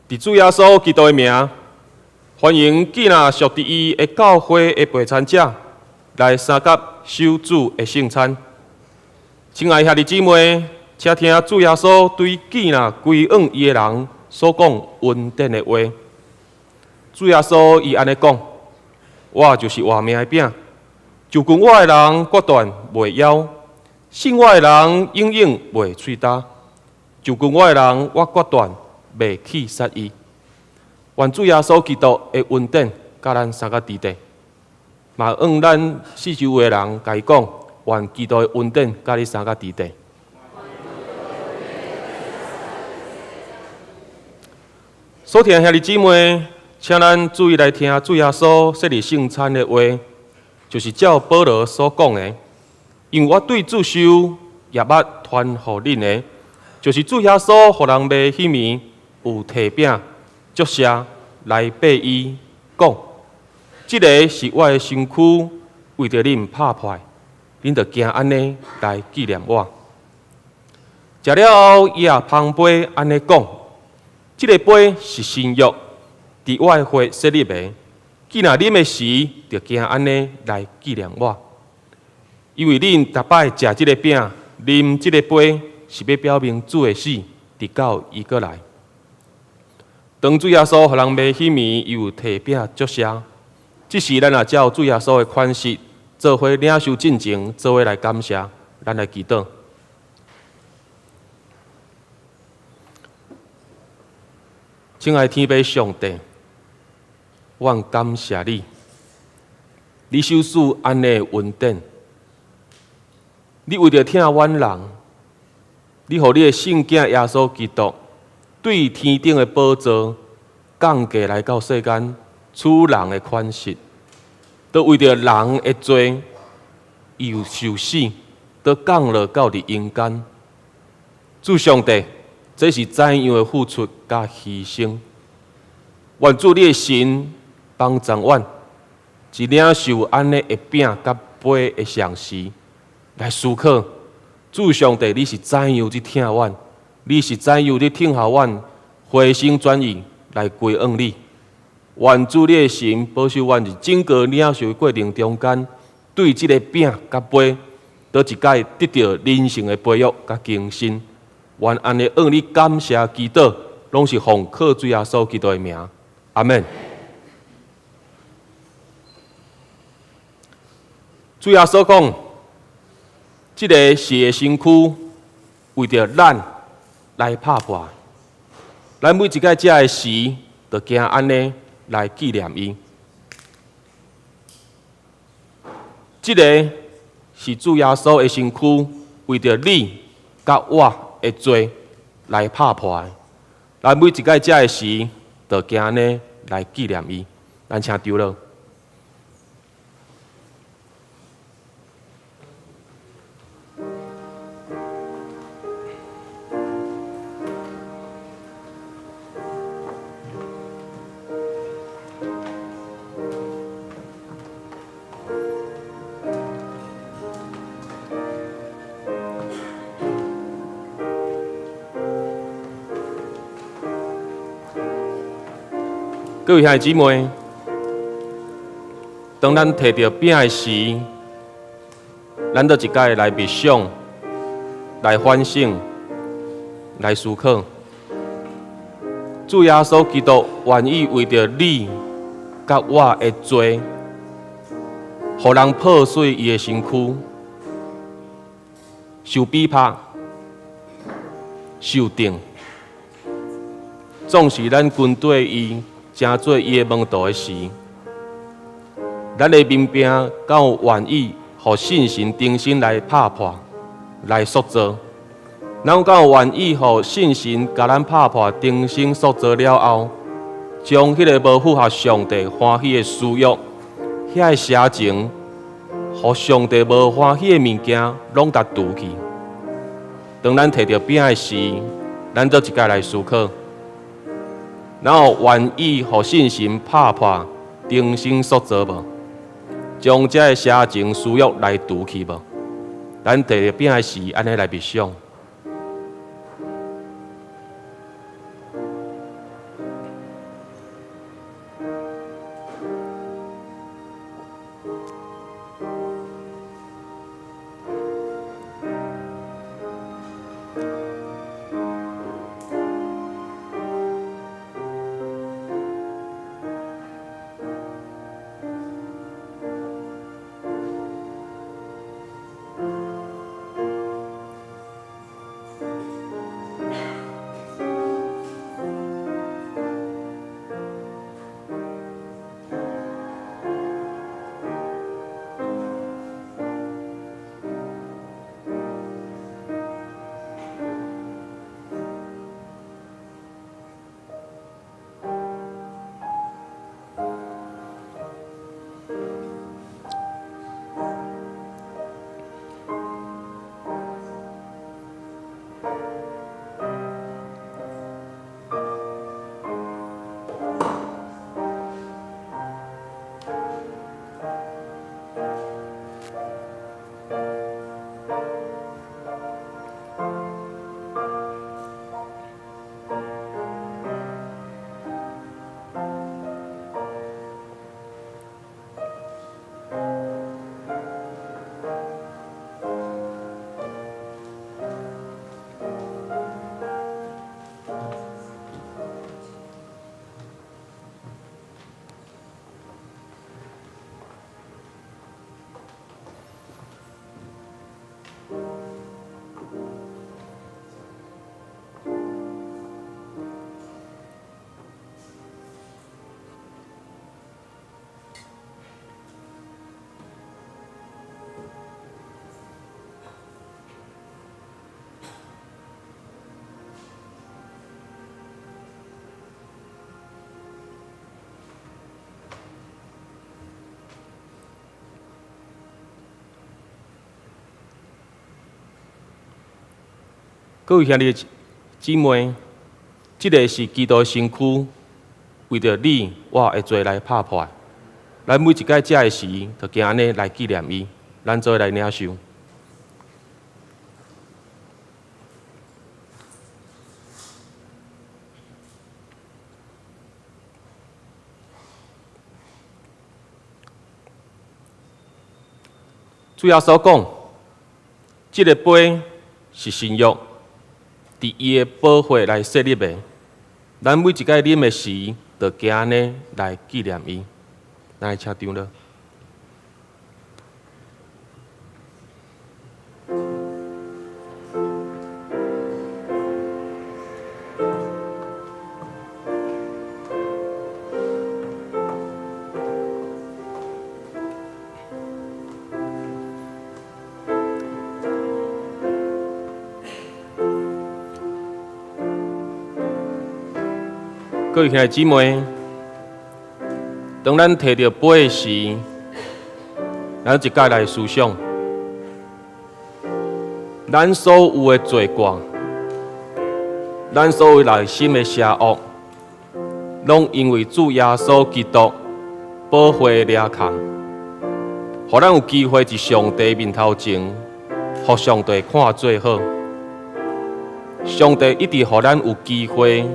伫主耶稣基督的名，欢迎记那属伫伊的教会的陪参者来参加守主的圣餐。亲爱兄弟姊妹，请听主耶稣对记那归往伊的人所讲恩典的话。主耶稣伊安尼讲：我就是活命的饼，就跟我的人决断袂枵，信我的人永远袂喙焦，就跟我的人我决断袂去杀伊。愿主耶稣基督的恩典甲咱三个伫地，嘛愿咱四周围的人甲伊讲，愿基督的恩典甲你三个伫地。所听兄弟姊妹，请咱注意来听主耶稣设立圣餐的话，就是照保罗所讲的，因为我对主受业物传予恁的，就是主耶稣互人卖迄暝有提饼祝谢来背伊讲，即个是我的身躯，为着恁拍破，恁着行安尼来纪念我。食了后，伊也捧杯安尼讲，即个杯是新约，伫我的血设立的，既然啉的时，着行安尼来纪念我。因为恁逐摆食即个饼，啉即个杯，是要表明主的死，直到伊过来。当主耶稣互人卖迄暝，伊有提饼祝谢。即时咱也照主耶稣的款式，做伙领受进前，做伙来感谢，咱来祈祷。亲爱天父上帝，我感谢你，你守赐安尼的恩典，你为着疼阮人，你互你的圣子耶稣基督。对天顶的宝座降价来到世间，取人的款式，都为着人的罪，伊有受死，都降落到伫阴间。主上帝，这是怎样的付出甲牺牲？愿主你的神帮助阮，一领受安尼的饼甲杯的常时，来思考，主上帝你是怎样去疼阮？你是怎样伫听候阮回心转意来归往你？愿主你的神保守阮伫整个领受的过程中间，对即个饼甲杯，倒一届得到人生的培育甲更新。愿安尼向你感谢祈祷，拢是奉靠主耶稣基督的名，阿门。主耶稣讲，即个是个身躯，为着咱来拍破，咱每一届食的时，就行安尼来纪念伊。即个是主耶稣的身躯，为着你甲我的罪来拍破的。咱每一届食的时，就行安尼来纪念伊。咱请丢了。各位兄弟姊妹，当咱摕到饼的时，咱就一届来默想、来反省、来思考。主耶稣基督愿意为着你、甲我的罪，互人破碎伊的身躯，受逼迫、受定，总是咱军队伊正做伊的门徒的时，咱的民兵敢有愿意互信心重新来拍破、来塑造？咱敢有愿意互信心甲咱拍破、重新塑造了后，将迄个无符合上帝欢喜的私欲、遐个邪情，互上帝无欢喜的物件，拢达除去？当咱摕到饼的时，咱做一家来思考，然后愿意互信心拍破、重新塑造无？将这个邪情私欲来除去无？咱摕到饼的时，安尼来默想。各位兄弟姊妹，这个是基督身躯，为着你我的罪来拍破。咱每一届食的时，就惊安尼来纪念伊，咱做来领受。主耶稣讲，这个杯是新约。伫伊的宝血来设立的，咱每一届啉的时，就惊安尼来纪念伊。咱来请长了。各位兄弟姊妹，当咱摕到杯时，咱一概来思想，咱所有的罪过，咱所有内心的邪恶，拢因为主耶稣基督宝血的裂空，互咱有机会伫上帝面头前，互上帝看做好。上帝一直互咱有机会。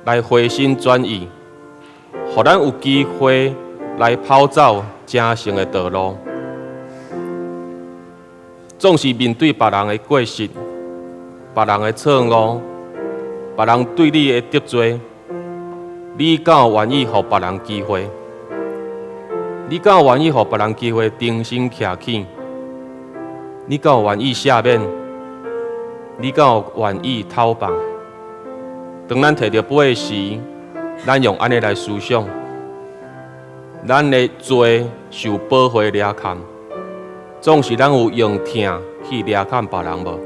来回心转意，互咱有机会来跑走正常的道路。总是面对别人的过失、别人的错误、别人对你的得罪，你敢有愿意互别人机会？你敢有愿意予别人机会重新徛起？你敢有愿意赦免？你敢有愿意讨放？当咱摕到杯的时，咱用安尼来思想，咱的罪受保护掠砍，总是咱有用疼去掠砍别人无？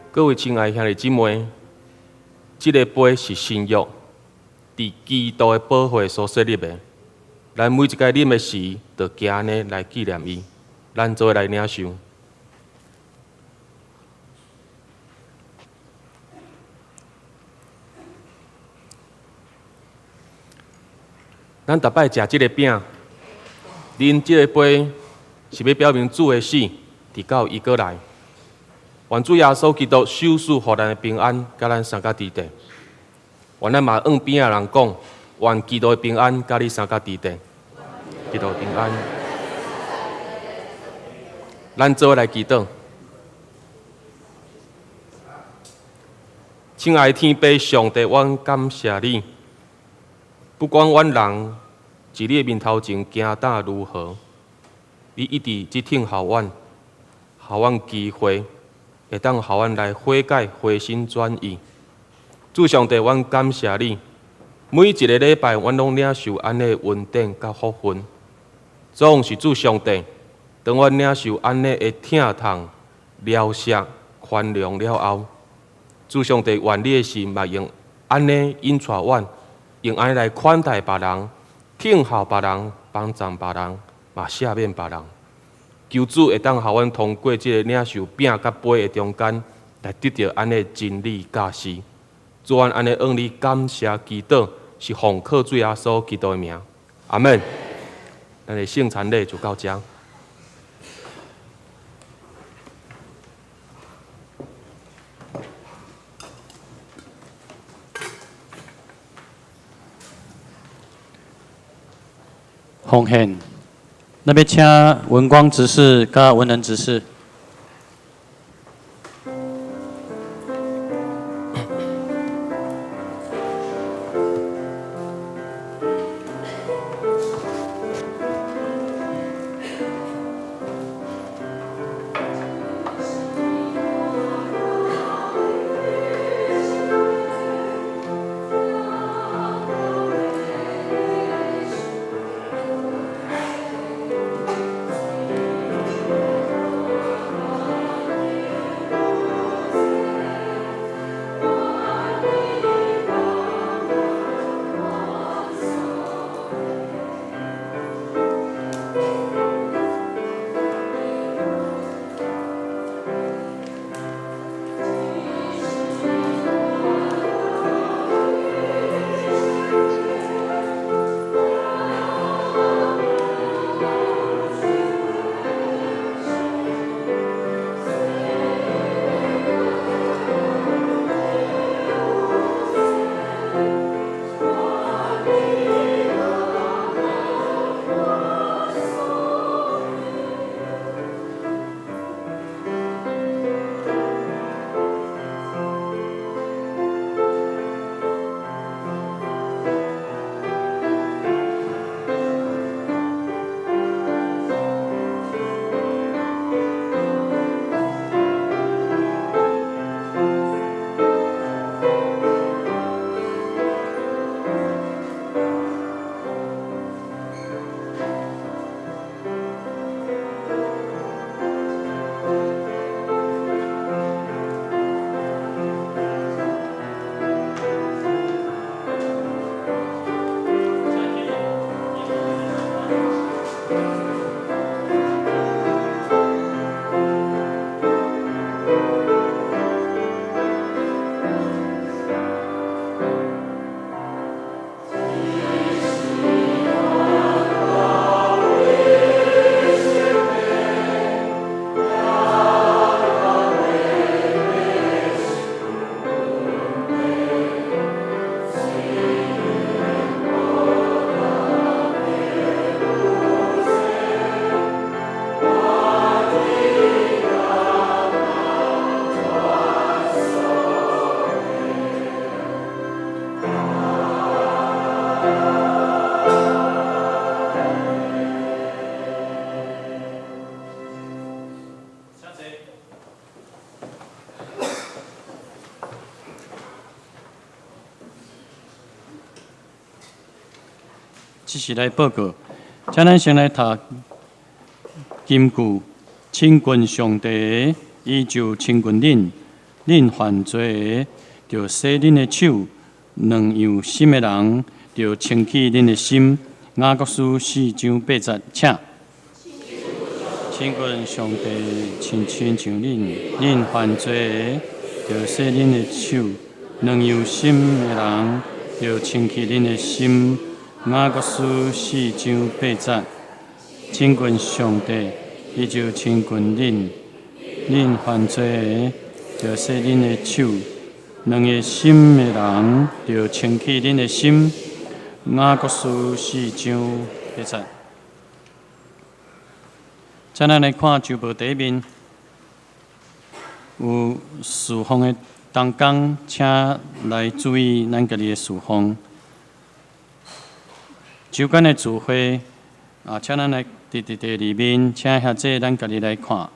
各位亲爱的兄弟姊妹，这个杯是新约，伫基督的保护所设立的。咱每一个啉的时，就加安尼来纪念伊。咱做来领受。咱逐摆食这个饼，啉这个杯，是要表明主的死，直到伊过来。愿主耶稣基督守赐予咱的平安，甲咱三甲伫地。愿咱嘛按边仔人讲，愿基督的平安甲你三甲伫地。基督平安。咱做来祈祷。亲爱的天父上帝，阮感谢你，不管阮人伫你的面头前行胆如何，你一直只听候阮，互阮机会。会当互阮来悔改、回心转意。主上帝，阮感谢你，每一个礼拜，阮拢领受安尼的恩典甲福分。总是主上帝，当阮领受安尼的疼痛、疗赦、宽容了后，主上帝，愿你的心嘛用安尼引带阮，用安尼来款待别人，听候别人，帮助别人，嘛赦免别人。求主会当互阮通过这个领受饼甲杯的中间，来得到安尼真理教示。主，阮安尼向你感谢祈祷，是奉靠主耶稣基督的名，阿门。咱的圣餐礼就到这。奉献。那边请文光执事甲文人执事。即是来报告。请咱先来读金句：亲近上帝，伊就亲近恁；恁犯罪的，就洗恁的手；两样心的人，就清起恁的心。雅各书4章8节，请。亲近上帝，亲像恁；恁犯罪的，就洗恁的手；两样心的人，就清起恁的心。雅各书4章8节，亲近上帝，伊就亲近恁；恁犯罪的，就洗恁的手；两个心的人，就清起恁的心。雅各书4章8节。再咱来看周报第一面，有侍奉的同工，请来注意咱家己的侍奉。周间的聚会，请咱来第二面，请遐这咱家己来看。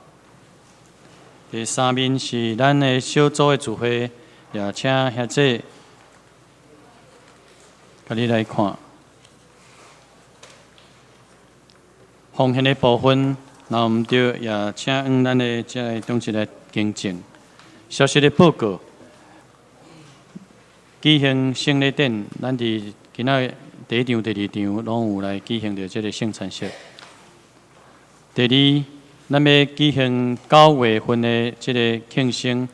第三面是咱的小组的聚会，也请遐这家己来看。奉献的部分，若毋对，也请用咱的这个东西来更正。消息的报告，举行圣礼典，咱伫今仔第一场、第二场拢有来举行着这个圣餐式。第二，咱要举行9月份的这个庆生，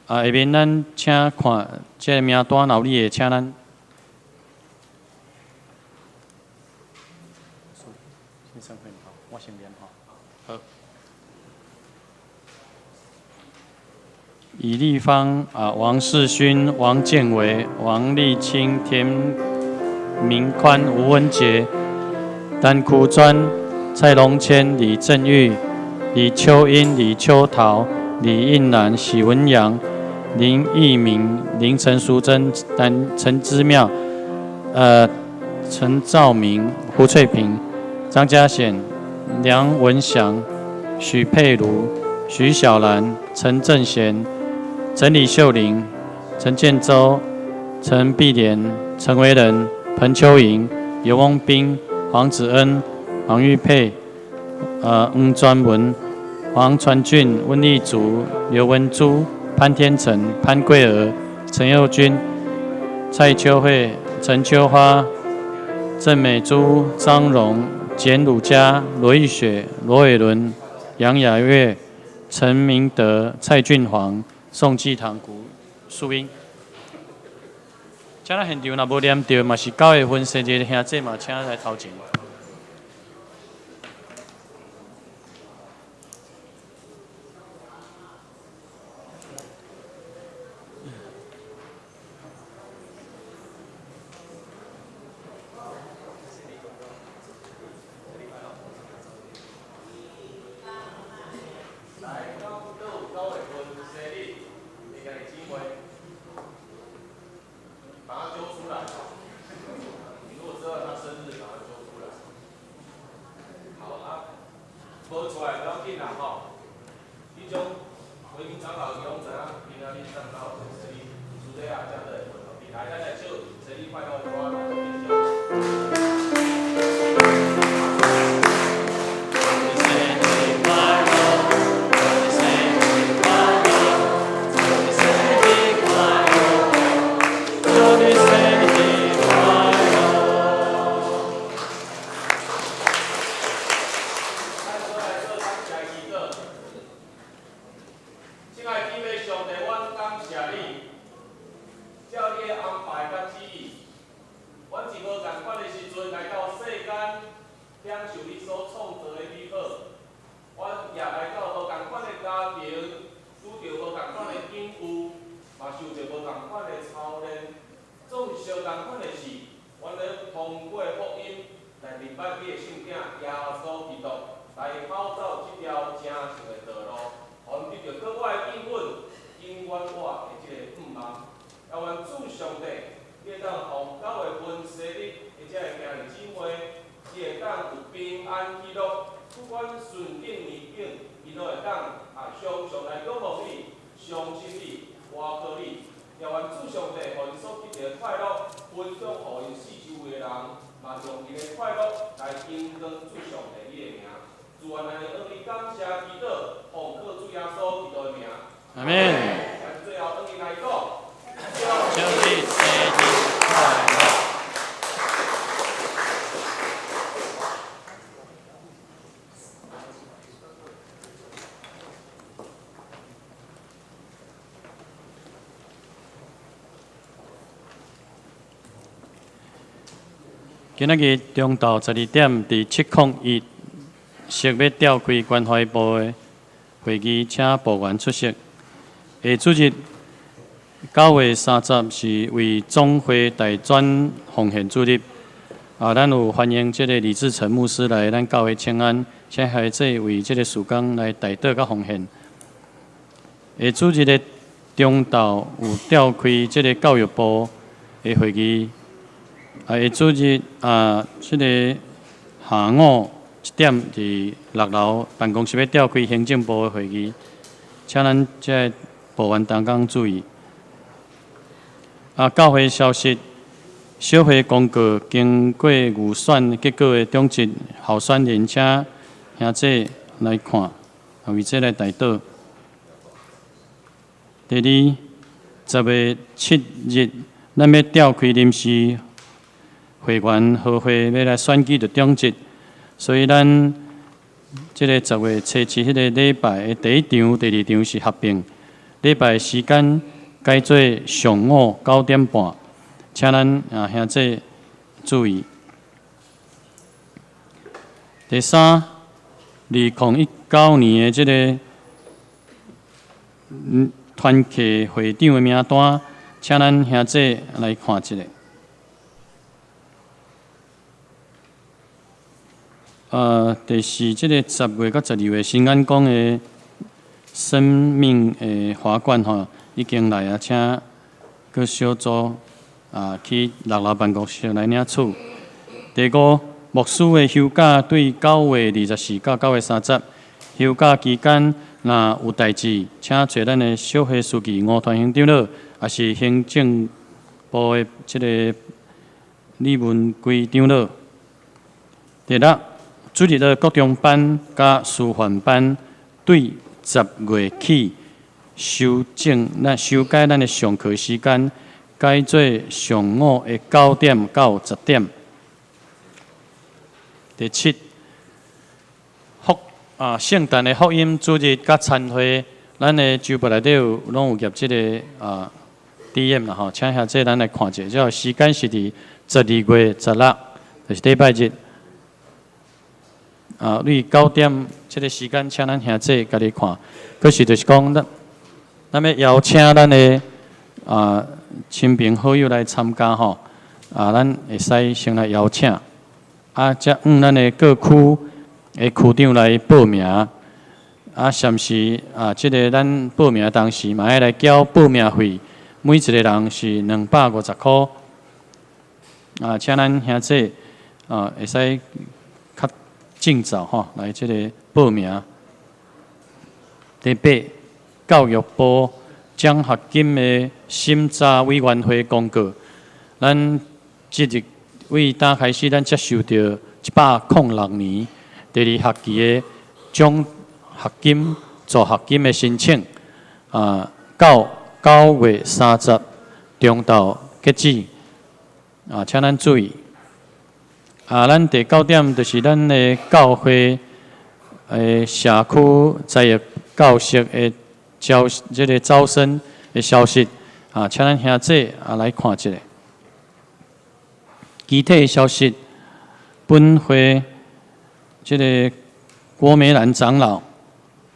下面咱请看这个名单，有你的，请咱。我先念好。李立芳、王世勋、王建伟、王立清、田明宽、吴文杰、丹枯专、蔡龙谦、李正玉、李秋英、李秋桃、李应然、许文阳、林义明、林陈淑贞、陈之妙、陈兆明、胡翠萍、张家显、梁文祥、许佩如、徐小兰、陈正贤、陈李秀玲、陈建州、陈碧莲、陈维仁、彭秋莹、尤翁斌、黄子恩、黄玉佩、翁专文、黄传俊、温丽竹、刘文珠、潘天成、潘桂娥、陈佑君、蔡秋慧、陈秋花、郑美珠、张荣、简鲁佳、罗玉雪、罗伟伦、杨雅月、陈明德、蔡俊煌、宋继堂、古素英。今仔现场若无念到，嘛是9月份生日的兄弟嘛，请来头前。无出来不要紧啦吼，迄种回民长老用怎样平常你上到生意，除了啊这样的平台，咱来就生意快乐的话，那就变成。嘛用伊的快乐来因光做上帝伊的名。主安咱的恩义感谢祈祷，奉靠主耶稣基督的名。阿免。咱最后恩义来讲，祝你生日快乐！今仔日中昼12點，伫701設要召開關懷部的會議，請部員出席。下主日9月30是為總會大專奉獻主日。咱有歡迎這個李志成牧師來咱教會請安，請孩子為這個事工來代禱甲奉獻。下主日的中晝有召開這個教育部的會議。下主日這個下午1點伫6樓辦公室要召開行政部的會議，請咱這個部員同工注意。教會消息，小會公告經過預選結果的中職候選人，請兄弟來看，為這來代禱。第二，10月7日，咱要召開臨時會員和會要來選舉的中職，所以咱這個10月初7迄個禮拜的第一場、第二場是合併，禮拜時間改做上午9點半，請咱兄弟注意。第三，2019年的這個團契會長的名單，請咱兄弟來看一下。第四，這個10月到12月，新安宮的生命的華冠吼已經來啊，請佮小組去6樓辦公室來領取。第五，牧師的休假對9月24到9月30，休假期間若有代誌，請找咱的小會書記吳團兄長了，也是行政部的這個李文貴長了。第六，主日的國中班甲師範班對10月起修改咱的上課時間，改做上午的9點到10點。第七，聖誕的福音主日甲餐會，咱的週報內底攏有入這個DM 啦吼，請下這咱來看者，這時間是佇12月16，就是禮拜日。你9點這個時間，請咱兄弟家己看。可是就是講，咱要邀請咱的親朋好友來參加吼，咱會使先來邀請，則咱的各區的區長來報名，暫時這個咱報名當時嘛要來繳報名費，每一個人是250塊。請咱兄弟會使較盡早吼來這個報名。第八，教育部獎學金的審查委員會公告，咱即日為打開始，咱接受到106年第2學期的獎學金、助學金的申請，到9月30中晝截止，請咱注意。咱第9點就是咱的教會社區在業教師的這個招生的消息，請咱兄弟來看一下。具體的消息，本會這個郭美蘭長老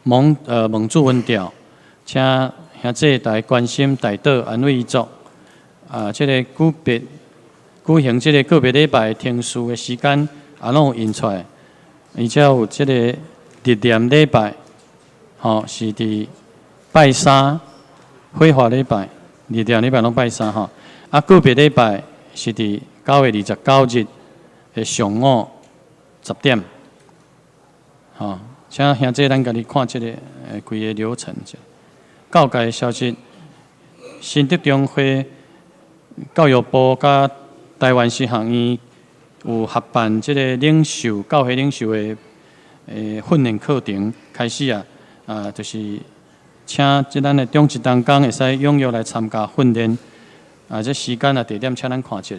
蒙主文調，請兄弟來關心代禱安慰遺族。這個舉行這個個別禮拜聽書的時間，攏有印出來，而且有這個日念禮拜，是佇拜三會話禮拜，日念禮拜攏拜三吼。個別禮拜是佇9月29日的上午10點，請兄弟咱家己看這個規個流程。教界消息，新竹中會教育部甲台灣師學院有合办即个领袖教会领袖的训练课程开始就是请咱的中职同工会使踊跃来参加训练。这时间地点，请咱看一下。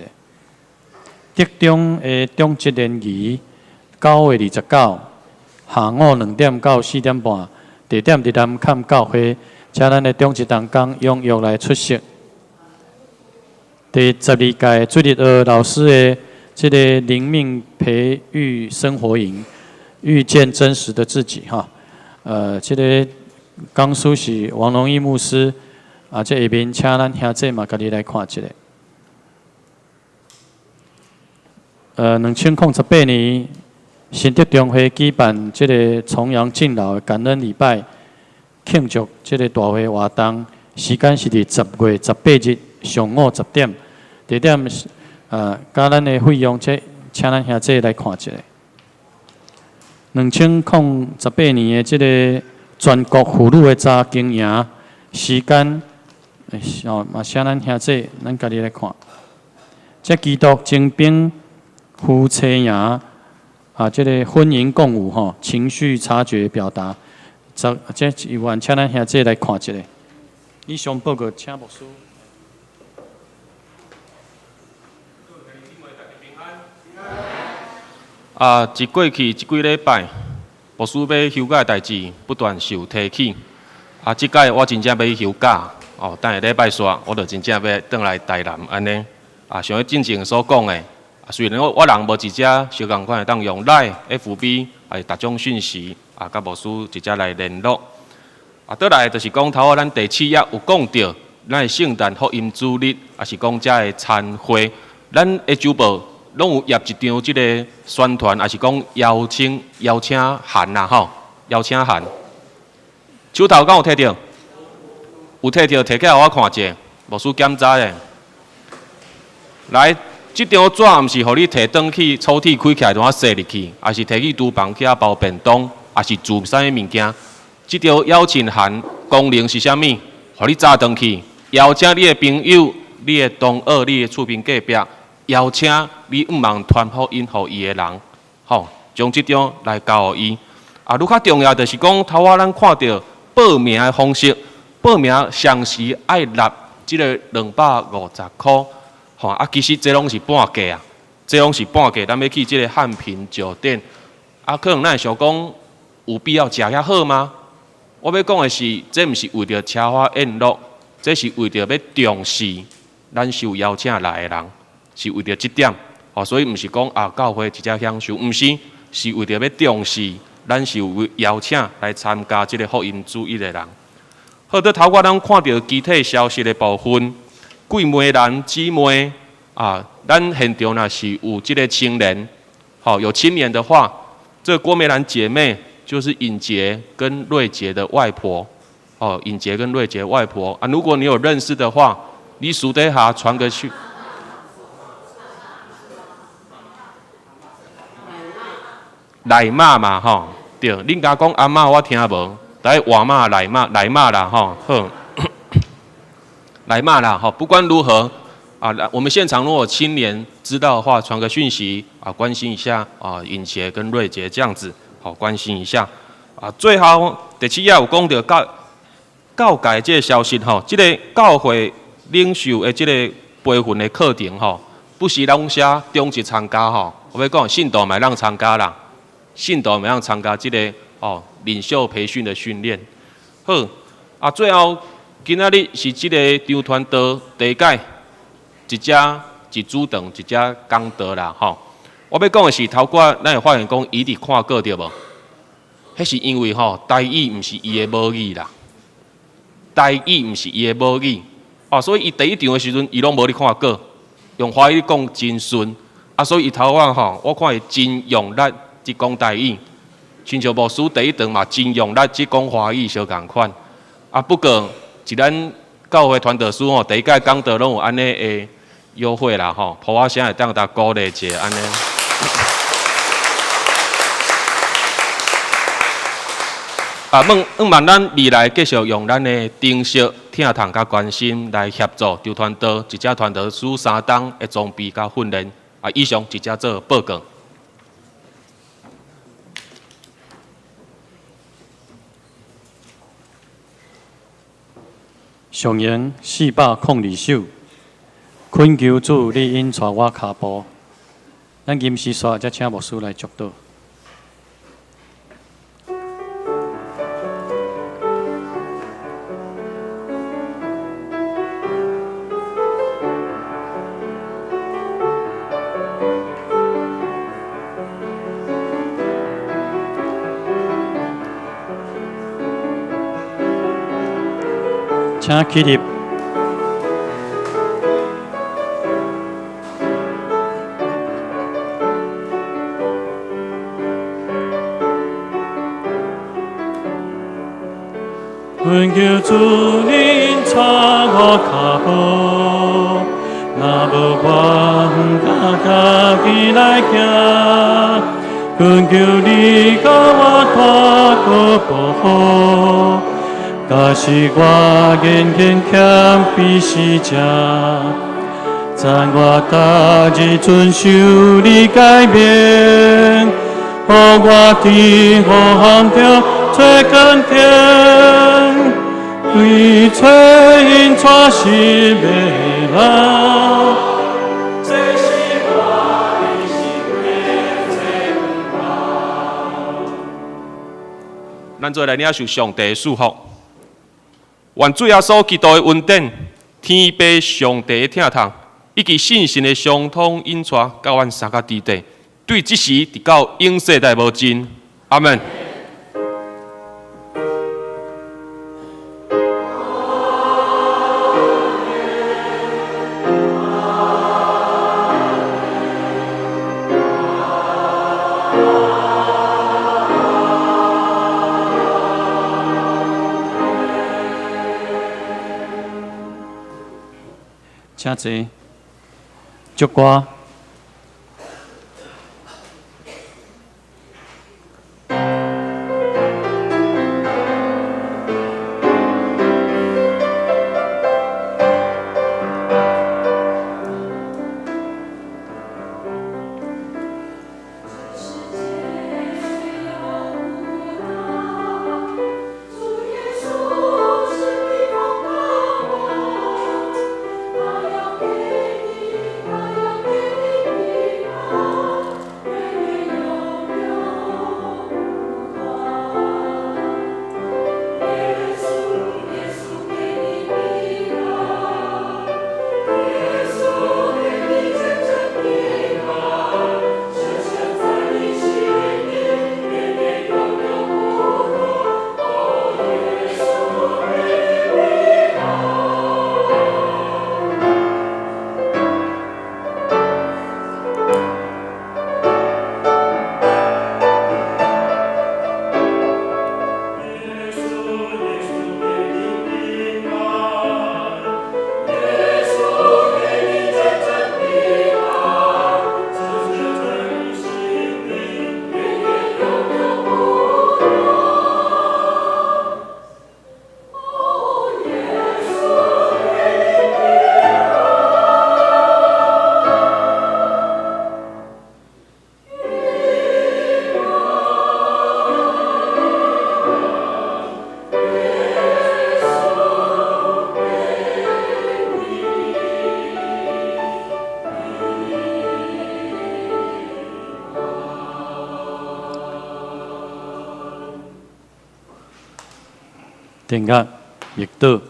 德中的中职联谊9月29，下午2点到4点半，地点伫南坎教会，请咱的中职同工踊跃来出席。第12届水日学老师的这个灵命培育生活营，遇见真实的自己这个讲师是王荣义牧师。这下面请咱兄弟嘛，家己来看一下。2018年，新德中会举办这个重阳敬老的感恩礼拜，庆祝这个大会活动，时间是伫10月18日上午10点，地点甲咱的费用，请咱兄弟来看一下。2018年的这个全国妇女的查经营，时间。嘛，请咱兄弟，咱家己来看。这基督精兵夫妻营这个婚姻共舞情绪察觉表达，这一万，请咱兄弟来看一下。以上报告，请牧师。一过去一几礼拜，牧师要休假的代志不断受提起。即届我真正要休假。等下礼拜煞，我就真正要转来台南安尼。像迄进前所讲的，虽然我人无一只小共款，当用 Line、FB 逐种讯息甲牧师直接来联络。倒来就是讲头咱第7页有讲到，咱的圣诞福音主日，是讲遮的餐会，咱的周报拢有页一张即个宣传，是讲邀请函邀请函。手头敢有摕到？有摕到，摕起来我看者，牧师检查咧。来，即张纸毋是互你摕转去抽屉开起来，就塞入去，还是摕去厨房去包便当，还是煮啥物物件？即张邀请函功能是啥物？互你早转去，邀请你的朋友、你的同学、你的厝边隔壁，邀请你毋茫传福音互伊的人，将即张来交互伊。愈较重要就是讲，头仔咱看到报名的方式。报名详时爱纳即个250块，其实这拢是半价这拢是半价。咱要去即个汉平酒店，可能咱会想讲，有必要食遐好吗？我要讲的是，这毋是为着奢华宴乐，这是为着要重视咱受邀请来的人，是为着即点。所以毋是讲教会直接享受，毋是，是为着要重视咱受邀请来参加即个福音主义的人。好，在头壳咱看到具体消息的部分，贵妹男姊妹咱现场若是有这个青年，有青年的话，这个郭梅兰姐妹就是尹杰跟瑞杰的外婆，尹杰跟瑞杰外婆如果你有认识的话，你私底下传个去。奶妈嘛对，恁家讲阿嬷我听无。来外妈来骂啦好，来骂啦不管如何我们现场如果青年知道的话，传个讯息关心一下尹杰跟瑞杰这样子，关心一下最后第7页有讲到教界这个消息这个教会领袖的这个培训的课程不是拢写中职参加我要讲信徒嘛让参加啦，信徒嘛让参加这个领袖培训的训练，好最后今仔日是这个张传道第一届，一主堂一只讲道啦我要讲的是头壳咱会发现讲伊伫看过对无？迄是因为台语毋是伊的母语啦，台语毋是伊的母语所以伊第一场的时阵伊拢无咧看过，用华语讲真顺所以伊头壳我看伊真用力伫讲台语。亲像牧师第一堂嘛，真用力去讲华语相共款不过是咱教会传道师第一届讲道拢有安尼的优惠啦普我声会当大鼓励者安尼。望咱未来继续用咱的知识、听堂甲关心来协助张传道一只传道师3档的装备甲训练，以上一只做报告。上赢402首，恳求主你引带我脚步。咱吟诗煞，则请牧师来祝祷。请起立。恳求主领带我脚步，若无我毋敢家己来行。恳求你甲我带个保护。假使我仍然欠比施者，赞我逐日遵守你诫命，予我伫好行中做甘甜，对找因带失的人。咱做来领受上帝的祝福。愿主耶稣基督的恩典、天父上帝的疼痛，以及信心的相通引带，到阮三甲之地，对即时直到永世代无尽。阿门。请坐，祝歌。电乐、乐队。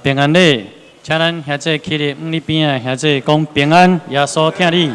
平安礼，请咱兄弟起立，你边仔兄弟讲平安，耶稣听你。